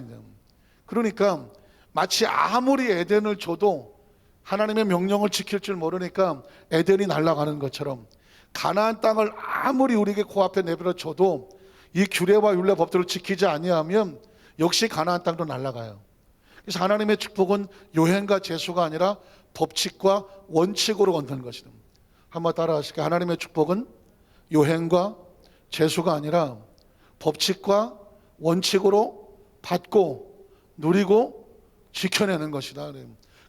그러니까 마치 아무리 에덴을 줘도 하나님의 명령을 지킬 줄 모르니까 에덴이 날아가는 것처럼 가나안 땅을 아무리 우리에게 코앞에 내버려 줘도 이 규례와 율례 법들을 지키지 아니하면 역시 가나안 땅도 날아가요. 그래서 하나님의 축복은 요행과 제수가 아니라 법칙과 원칙으로 얻는 것이다. 한번 따라 하실까요? 하나님의 축복은 요행과 제수가 아니라 법칙과 원칙으로 받고 누리고 지켜내는 것이다.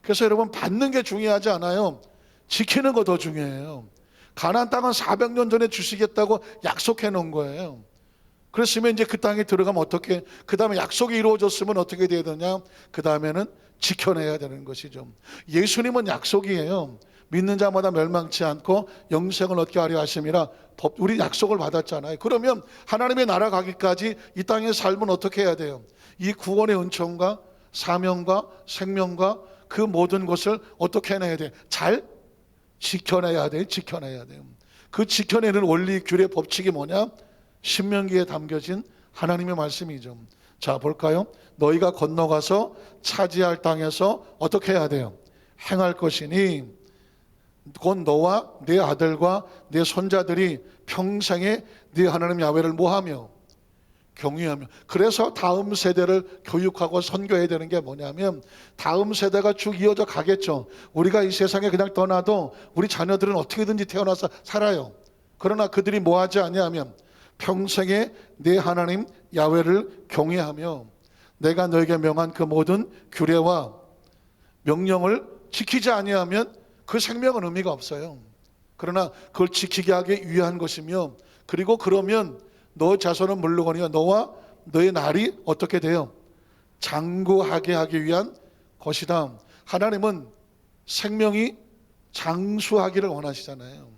그래서 여러분, 받는 게 중요하지 않아요. 지키는 거 더 중요해요. 가나안 땅은 400년 전에 주시겠다고 약속해 놓은 거예요. 그랬으면 이제 그 땅에 들어가면 어떻게, 그 다음에 약속이 이루어졌으면 어떻게 돼야 되냐? 그 다음에는 지켜내야 되는 것이죠. 예수님은 약속이에요. 믿는 자마다 멸망치 않고 영생을 얻게 하려 하심이라. 우리 약속을 받았잖아요. 그러면 하나님의 나라 가기까지 이 땅의 삶은 어떻게 해야 돼요? 이 구원의 은총과 사명과 생명과 그 모든 것을 어떻게 해내야 돼요? 잘 지켜내야 돼요. 지켜내야 돼요. 그 지켜내는 원리, 규례, 법칙이 뭐냐? 신명기에 담겨진 하나님의 말씀이죠. 자, 볼까요? 너희가 건너가서 차지할 땅에서 어떻게 해야 돼요? 행할 것이니 곧 너와 네 아들과 네 손자들이 평생에 네 하나님 야훼를 뭐하며? 경외하며. 그래서 다음 세대를 교육하고 선교해야 되는 게 뭐냐면, 다음 세대가 쭉 이어져 가겠죠. 우리가 이 세상에 그냥 떠나도 우리 자녀들은 어떻게든지 태어나서 살아요. 그러나 그들이 뭐하지 않냐면 평생에 내 하나님 야훼를 경외하며 내가 너에게 명한 그 모든 규례와 명령을 지키지 아니하면 그 생명은 의미가 없어요. 그러나 그걸 지키게 하기 위한 것이며, 그리고 그러면 너 자손은 물론이요 너와 너의 날이 어떻게 돼요? 장구하게 하기 위한 것이다. 하나님은 생명이 장수하기를 원하시잖아요.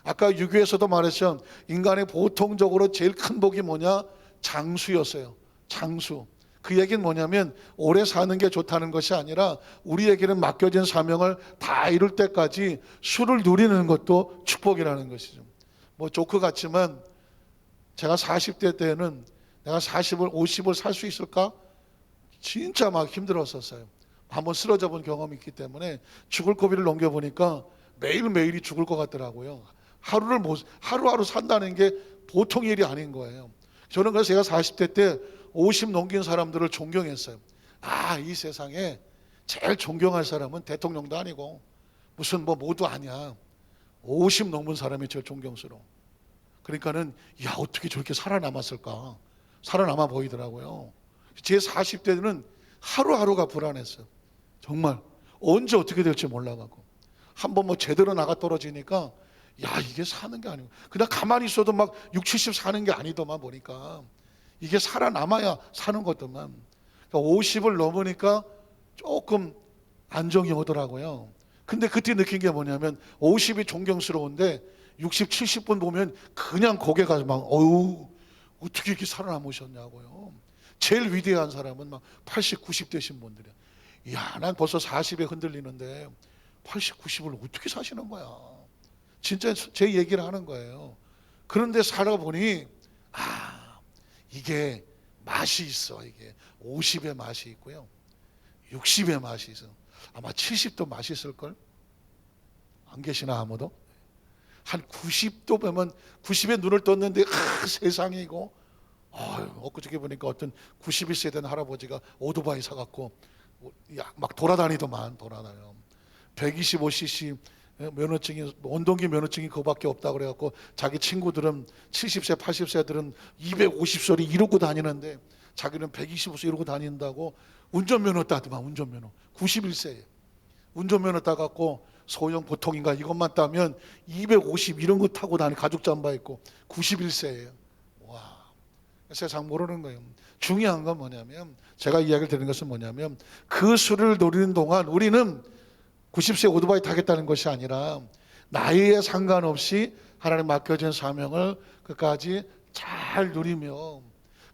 아까 유교에서도 말했죠. 인간의 보통적으로 제일 큰 복이 뭐냐? 장수였어요. 장수. 그 얘기는 뭐냐면 오래 사는 게 좋다는 것이 아니라 우리에게는 맡겨진 사명을 다 이룰 때까지 수를 누리는 것도 축복이라는 것이죠. 뭐 조크 같지만 제가 40대 때는 내가 40을 50을 살 수 있을까? 진짜 막 힘들었었어요. 한번 쓰러져 본 경험이 있기 때문에 죽을 고비를 넘겨보니까 매일매일이 죽을 것 같더라고요. 하루하루 산다는 게 보통 일이 아닌 거예요. 저는 그래서 제가 40대 때 50 넘긴 사람들을 존경했어요. 아, 이 세상에 제일 존경할 사람은 대통령도 아니고 무슨 뭐 모두 아니야. 50 넘은 사람이 제일 존경스러워. 그러니까는 야, 어떻게 저렇게 살아남았을까? 살아남아 보이더라고요. 제 40대는 하루하루가 불안했어요. 정말 언제 어떻게 될지 몰라가고 한번 뭐 제대로 나가 떨어지니까 야, 이게 사는 게 아니고 그냥 가만히 있어도 막 60, 70 사는 게 아니더만 보니까 이게 살아남아야 사는 것도만. 그러니까 50을 넘으니까 조금 안정이 오더라고요. 근데 그때 느낀 게 뭐냐면 50이 존경스러운데 60, 70분 보면 그냥 고개 가서 막 어우 어떻게 이렇게 살아남으셨냐고요. 제일 위대한 사람은 막 80, 90 되신 분들이야. 이야, 난 벌써 40에 흔들리는데 80, 90을 어떻게 사시는 거야. 진짜 제 얘기를 하는 거예요. 그런데 살아보니 이게 맛이 있어. 이게 50의 맛이 있고요 60의 맛이 있어. 아마 70도 맛있을걸? 안 계시나 아무도? 한 90도 보면 90에 눈을 떴는데 세상이고 엊그저께 보니까 어떤 91세 된 할아버지가 오토바이 사갖고 막 돌아다니더만. 125cc 면허증이 원동기 면허증이 그거밖에 없다 그래갖고 자기 친구들은 70세 80세들은 250소리 이러고 다니는데 자기는 125세 이러고 다닌다고 운전면허 따더만. 운전면허 91세에 운전면허 따갖고 소형 보통인가 이것만 따면 250 이런 거 타고 다니. 가죽 잠바 입고 91세예요. 와, 세상 모르는 거예요. 중요한 건 뭐냐면 제가 이야기를 드리는 것은 뭐냐면 그 수를 노리는 동안 우리는 90세 오토바이 타겠다는 것이 아니라 나이에 상관없이 하나님 맡겨진 사명을 끝까지 잘 누리며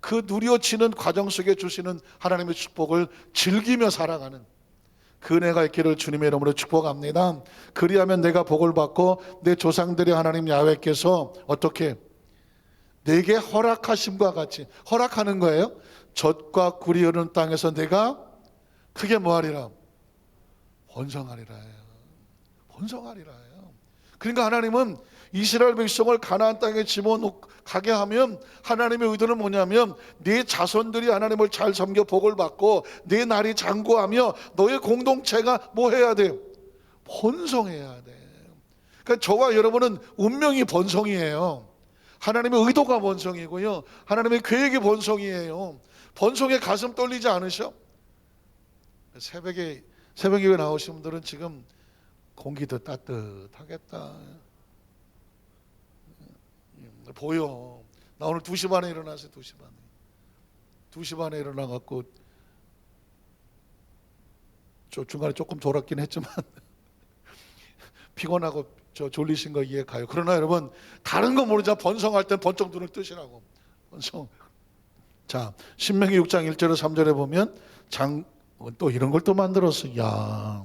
그 누려지는 과정 속에 주시는 하나님의 축복을 즐기며 살아가는 그 은혜가 있기를 주님의 이름으로 축복합니다. 그리하면 내가 복을 받고 내 조상들의 하나님 야훼께서 어떻게 내게 허락하심과 같이 허락하는 거예요. 젖과 꿀이 흐르는 땅에서 내가 크게 뭐하리라? 번성하리라 해요. 번성하리라 해요. 그러니까 하나님은 이스라엘 백성을 가나안 땅에 집어가게 하면 하나님의 의도는 뭐냐면 네 자손들이 하나님을 잘 섬겨 복을 받고 네 날이 장구하며 너의 공동체가 뭐 해야 돼요? 번성해야 돼. 그러니까 저와 여러분은 운명이 번성이에요. 하나님의 의도가 번성이고요. 하나님의 계획이 번성이에요. 번성에 가슴 떨리지 않으셔? 새벽에 예배 나오신 분들은 지금 공기도 따뜻하겠다 보여. 나 오늘 2시 반에 일어났어요. 2시 반에. 2시 반에 일어나갖고 저 중간에 조금 졸았긴 했지만 피곤하고 저 졸리신 거 이해 가요. 그러나 여러분, 다른 거 모르자 번성할 땐 번쩍 눈을 뜨시라고. 번성. 자, 신명기 6장 1절에 3절에 보면 또 이런 걸 또 만들었어. 야.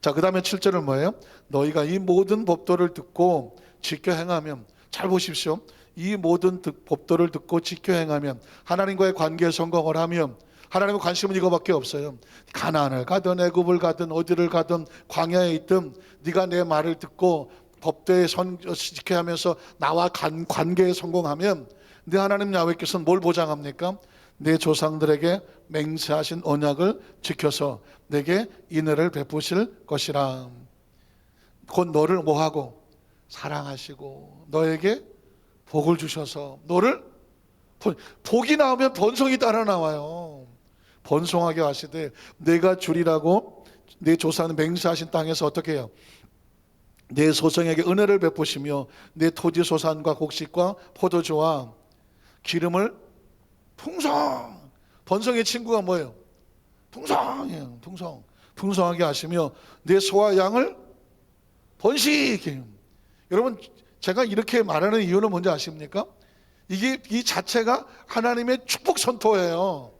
자, 그 다음에 7절은 뭐예요? 너희가 이 모든 법도를 듣고 지켜 행하면, 잘 보십시오. 이 모든 법도를 듣고 지켜 행하면, 하나님과의 관계에 성공을 하면, 하나님의 관심은 이거밖에 없어요. 가나안을 가든 애굽을 가든 어디를 가든 광야에 있든 네가 내 말을 듣고 법도에 지켜야 하면서 나와 관계에 성공하면 네 하나님 야훼께서는 뭘 보장합니까? 내 조상들에게 맹세하신 언약을 지켜서 내게 인애를 베푸실 것이라. 곧 너를 뭐하고? 사랑하시고 너에게 복을 주셔서 너를, 복이 나오면 번성이 따라 나와요. 번성하게 하시되 내가 주리라고 내 조상은 맹세하신 땅에서 어떻게 해요? 내 소성에게 은혜를 베푸시며 내 토지 소산과 곡식과 포도주와 기름을 번성의 친구가 뭐예요? 풍성해요. 풍성하게 하시며 내 소와 양을 번식해. 여러분, 제가 이렇게 말하는 이유는 뭔지 아십니까? 이 자체가 하나님의 축복 선포예요.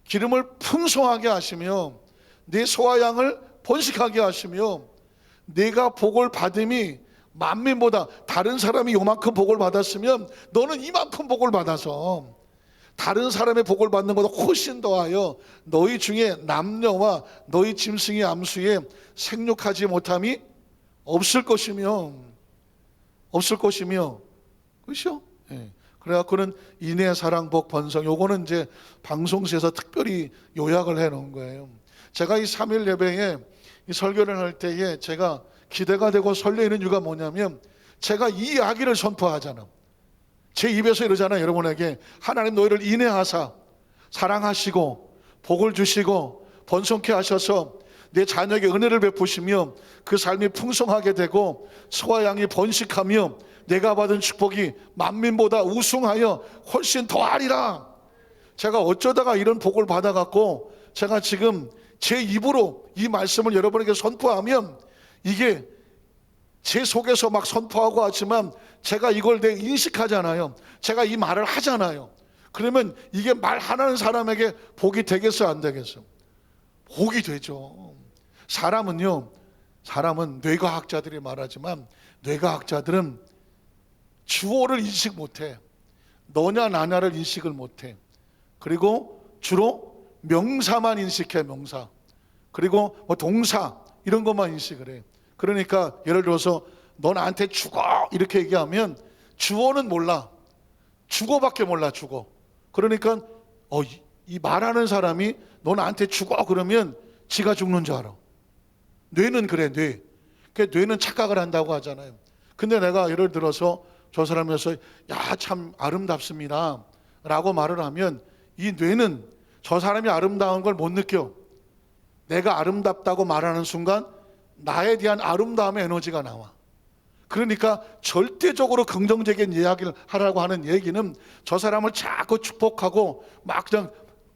기름을 풍성하게 하시며 내 소와 양을 번식하게 하시며 내가 복을 받음이 만민보다, 다른 사람이 요만큼 복을 받았으면 너는 이만큼 복을 받아서 다른 사람의 복을 받는 것보다 훨씬 더하여 너희 중에 남녀와 너희 짐승의 암수에 생육하지 못함이 없을 것이며 그렇죠? 예. 그래갖고는 인애, 사랑, 복, 번성, 요거는 이제 방송시에서 특별히 요약을 해 놓은 거예요. 제가 이 3일 예배에 이 설교를 할 때에 제가 기대가 되고 설레이는 이유가 뭐냐면, 제가 이 이야기를 선포하잖아. 제 입에서 이러잖아. 여러분에게 하나님 너희를 인애하사 사랑하시고 복을 주시고 번성케 하셔서 내 자녀에게 은혜를 베푸시며 그 삶이 풍성하게 되고 소와 양이 번식하며 내가 받은 축복이 만민보다 우승하여 훨씬 더하리라. 제가 어쩌다가 이런 복을 받아갖고 제가 지금 제 입으로 이 말씀을 여러분에게 선포하면, 이게 제 속에서 막 선포하고 하지만 제가 이걸 내 인식하잖아요. 제가 이 말을 하잖아요. 그러면 이게 말하는 사람에게 복이 되겠어, 안 되겠어? 복이 되죠. 사람은 뇌과학자들이 말하지만 뇌과학자들은 주어를 인식 못해. 너냐 나냐를 인식을 못해. 그리고 주로 명사만 인식해. 명사. 그리고 뭐 동사 이런 것만 인식을 해. 그러니까 예를 들어서 너 나한테 죽어 이렇게 얘기하면 주어는 몰라. 죽어밖에 몰라. 죽어. 그러니까 이 말하는 사람이 너 나한테 죽어 그러면 지가 죽는 줄 알아. 뇌는 그래. 뇌는 착각을 한다고 하잖아요. 근데 내가 예를 들어서 저 사람에서 야 참 아름답습니다 라고 말을 하면 이 뇌는 저 사람이 아름다운 걸 못 느껴. 내가 아름답다고 말하는 순간 나에 대한 아름다움의 에너지가 나와. 그러니까 절대적으로 긍정적인 이야기를 하라고 하는 얘기는 저 사람을 자꾸 축복하고 막 그냥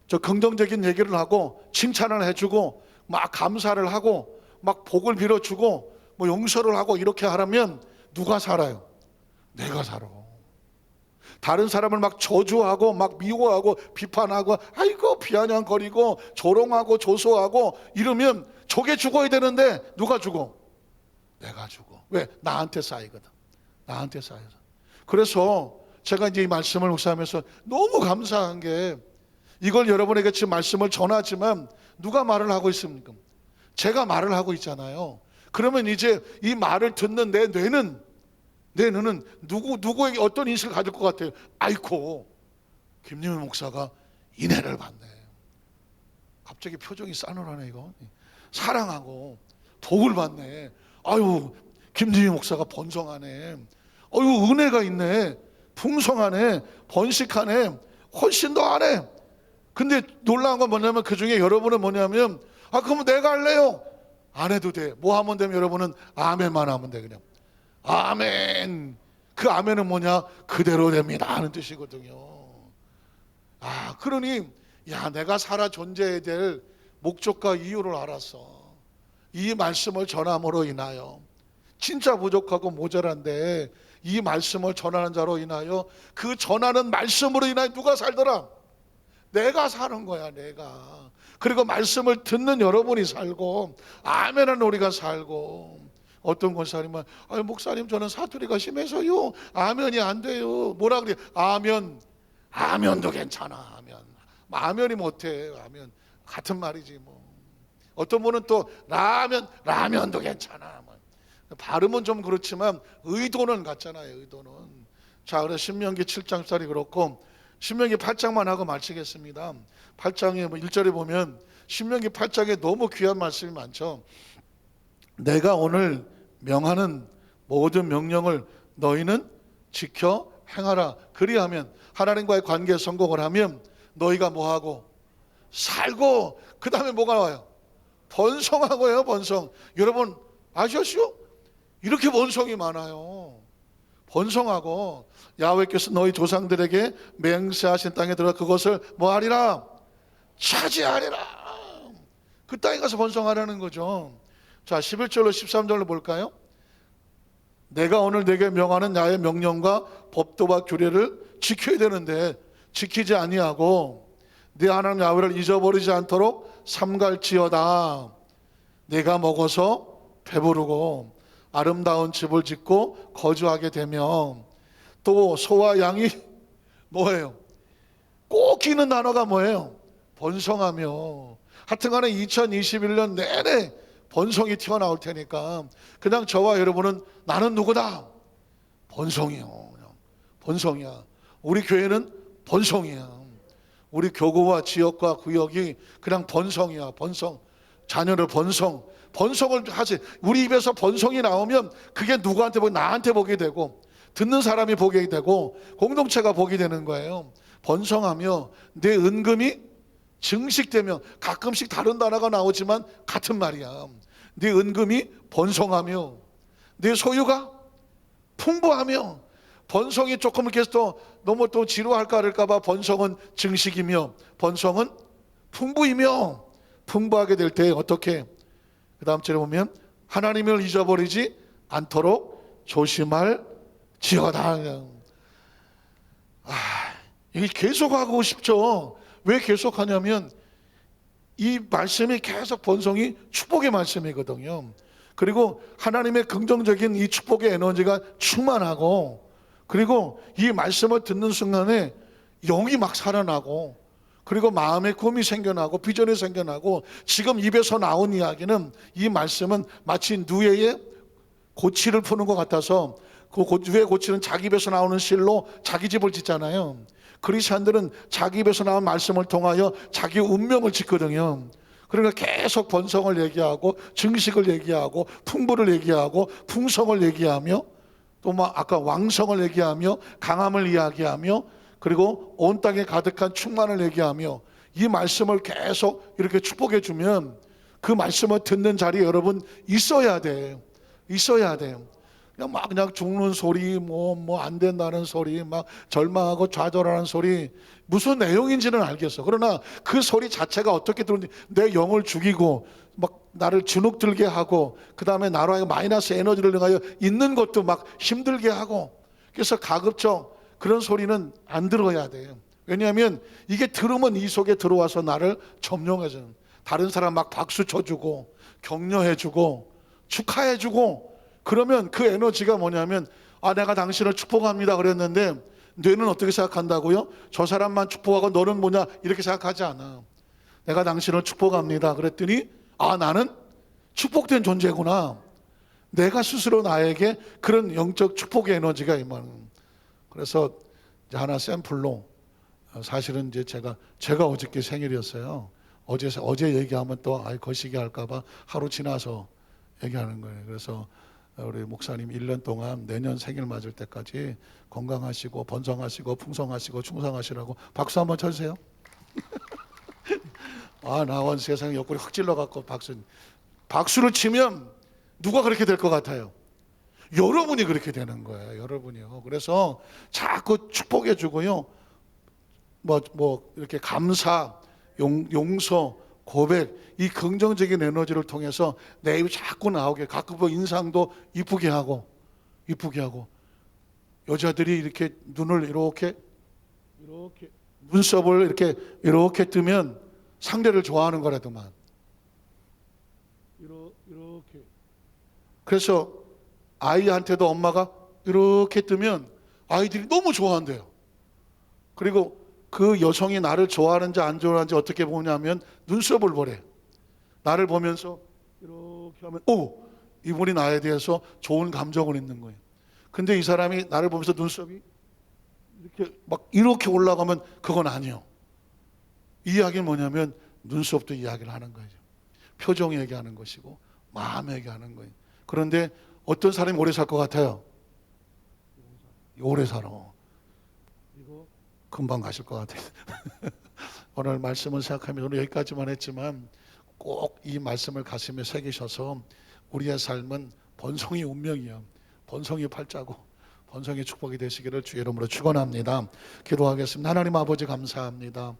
저 긍정적인 얘기를 하고 칭찬을 해주고 막 감사를 하고 막 복을 빌어주고 뭐 용서를 하고 이렇게 하라면 누가 살아요? 내가 살아. 다른 사람을 막 저주하고 막 미워하고 비판하고 아이고 비아냥거리고 조롱하고 조소하고 이러면 저게 죽어야 되는데 누가 죽어? 내가 죽어. 왜? 나한테 쌓이거든. 나한테 쌓여서. 그래서 제가 이제 이 말씀을 묵상하면서 너무 감사한 게, 이걸 여러분에게 지금 말씀을 전하지만 누가 말을 하고 있습니까? 제가 말을 하고 있잖아요. 그러면 이제 이 말을 듣는 내 뇌는 누구에게 어떤 인식을 가질 것 같아요? 아이고, 김유민 목사가 인애를 받네. 갑자기 표정이 싸늘하네 이거. 사랑하고 복을 받네. 아유, 김유민 목사가 번성하네. 아유, 은혜가 있네. 풍성하네. 번식하네. 훨씬 더 하네. 근데 놀라운 건 뭐냐면 그 중에 여러분은 뭐냐면 그러면 내가 할래요. 안 해도 돼. 뭐 하면 되면 여러분은 아멘만 하면 돼. 그냥 아멘. 그 아멘은 뭐냐? 그대로 됩니다 하는 뜻이거든요. 그러니 내가 살아 존재해야 될 목적과 이유를 알았어. 이 말씀을 전함으로 인하여 진짜 부족하고 모자란데 이 말씀을 전하는 자로 인하여 그 전하는 말씀으로 인하여 누가 살더라? 내가 사는 거야, 내가. 그리고 말씀을 듣는 여러분이 살고 아멘은 우리가 살고. 어떤 권사님은 목사님 저는 사투리가 심해서요 아멘이 안 돼요. 뭐라 그래? 아멘도 괜찮아. 아멘이 못해. 아멘 같은 말이지 뭐. 어떤 분은 또 라면도 괜찮아. 발음은 좀 그렇지만 의도는 같잖아요. 의도는. 자, 그래서 신명기 7장짜리 그렇고 신명기 8장만 하고 마치겠습니다. 8장에 1절에 보면 신명기 8장에 너무 귀한 말씀이 많죠. 내가 오늘 명하는 모든 명령을 너희는 지켜 행하라. 그리하면 하나님과의 관계에 성공을 하면 너희가 뭐하고 살고, 그 다음에 뭐가 나와요? 번성하고요. 번성. 여러분 아셨죠? 이렇게 번성이 많아요. 번성하고 야훼께서 너희 조상들에게 맹세하신 땅에 들어가 그것을 뭐하리라? 차지하리라. 그 땅에 가서 번성하라는 거죠. 자, 11절로 13절로 볼까요? 내가 오늘 내게 명하는 나의 명령과 법도와 규례를 지켜야 되는데 지키지 아니하고 네 하나님 야훼를 잊어버리지 않도록 삼갈지어다. 내가 먹어서 배부르고 아름다운 집을 짓고 거주하게 되면 또 소와 양이 뭐예요? 꼭 끼는 단어가 뭐예요? 번성하며. 하여튼간에 2021년 내내 번성이 튀어나올 테니까 그냥 저와 여러분은 나는 누구다? 번성이요. 번성이야. 우리 교회는 번성이야. 우리 교구와 지역과 구역이 그냥 번성이야. 번성. 자녀를 번성을 하지. 우리 입에서 번성이 나오면 그게 누구한테 보게? 나한테 보게 되고 듣는 사람이 보게 되고 공동체가 보게 되는 거예요. 번성하며 내 은금이 증식되며. 가끔씩 다른 단어가 나오지만 같은 말이야. 네 은금이 번성하며 네 소유가 풍부하며. 번성이 조금 이렇게 또 너무 또 지루할까 그럴까봐 번성은 증식이며 번성은 풍부이며. 풍부하게 될 때 어떻게? 그 다음 절에 보면 하나님을 잊어버리지 않도록 조심할 지어다. 이게 계속하고 싶죠. 왜 계속하냐면 이 말씀이 계속 번성이 축복의 말씀이거든요. 그리고 하나님의 긍정적인 이 축복의 에너지가 충만하고, 그리고 이 말씀을 듣는 순간에 영이 막 살아나고, 그리고 마음에 꿈이 생겨나고 비전이 생겨나고. 지금 입에서 나온 이야기는, 이 말씀은 마치 누에의 고치를 푸는 것 같아서, 그 누에 고치는 자기 입에서 나오는 실로 자기 집을 짓잖아요. 그리스도인들은 자기 입에서 나온 말씀을 통하여 자기 운명을 짓거든요. 그러니까 계속 번성을 얘기하고 증식을 얘기하고 풍부를 얘기하고 풍성을 얘기하며 또 막 아까 왕성을 얘기하며 강함을 이야기하며 그리고 온 땅에 가득한 충만을 얘기하며 이 말씀을 계속 이렇게 축복해 주면 그 말씀을 듣는 자리에 여러분 있어야 돼요. 있어야 돼요. 그냥 죽는 소리, 뭐 안 된다는 소리, 막 절망하고 좌절하는 소리, 무슨 내용인지는 알겠어. 그러나 그 소리 자체가 어떻게 들었는지 내 영을 죽이고 막 나를 주눅들게 하고, 그 다음에 나로 하여금 마이너스 에너지를 능하여 있는 것도 막 힘들게 하고. 그래서 가급적 그런 소리는 안 들어야 돼요. 왜냐하면 이게 들으면 이 속에 들어와서 나를 점령해서 다른 사람 막 박수 쳐주고 격려해주고 축하해주고, 그러면 그 에너지가 뭐냐면 내가 당신을 축복합니다 그랬는데 뇌는 어떻게 생각한다고요? 저 사람만 축복하고 너는 뭐냐 이렇게 생각하지 않아. 내가 당신을 축복합니다 그랬더니 나는 축복된 존재구나. 내가 스스로 나에게 그런 영적 축복의 에너지가 임하는. 그래서 하나 샘플로, 사실은 이제 제가 어저께 생일이었어요. 어제 얘기하면 또 거시기 할까봐 하루 지나서 얘기하는 거예요. 그래서 우리 목사님 1년 동안 내년 생일 맞을 때까지 건강하시고 번성하시고 풍성하시고 충성하시라고 박수 한번 쳐주세요. 나온 세상 옆구리 확 찔러갖고 박수를 치면 누가 그렇게 될 것 같아요? 여러분이 그렇게 되는 거예요. 여러분이요. 그래서 자꾸 축복해 주고요. 이렇게 감사, 용서, 고백, 이 긍정적인 에너지를 통해서 내 입이 자꾸 나오게, 가끔 인상도 이쁘게 하고, 여자들이 이렇게 눈을 이렇게 눈썹을 이렇게 뜨면 상대를 좋아하는 거라더만. 이렇게. 그래서 아이한테도 엄마가 이렇게 뜨면 아이들이 너무 좋아한대요. 그리고 그 여성이 나를 좋아하는지 안 좋아하는지 어떻게 보냐면 눈썹을 보래. 나를 보면서 이렇게 하면 이분이 나에 대해서 좋은 감정을 있는 거예요. 근데 이 사람이 나를 보면서 눈썹이 이렇게 올라가면 그건 아니에요. 이 이야기는 뭐냐면 눈썹도 이야기를 하는 거죠. 표정 얘기하는 것이고 마음 얘기하는 거예요. 그런데 어떤 사람이 오래 살 것 같아요? 오래 살아. 이거 금방 가실 것 같아요. 오늘 말씀을 생각하면 오늘 여기까지만 했지만 꼭 이 말씀을 가슴에 새기셔서 우리의 삶은 번성이 운명이요. 번성이 팔자고 번성의 축복이 되시기를 주의 이름으로 축원합니다. 기도하겠습니다. 하나님 아버지 감사합니다.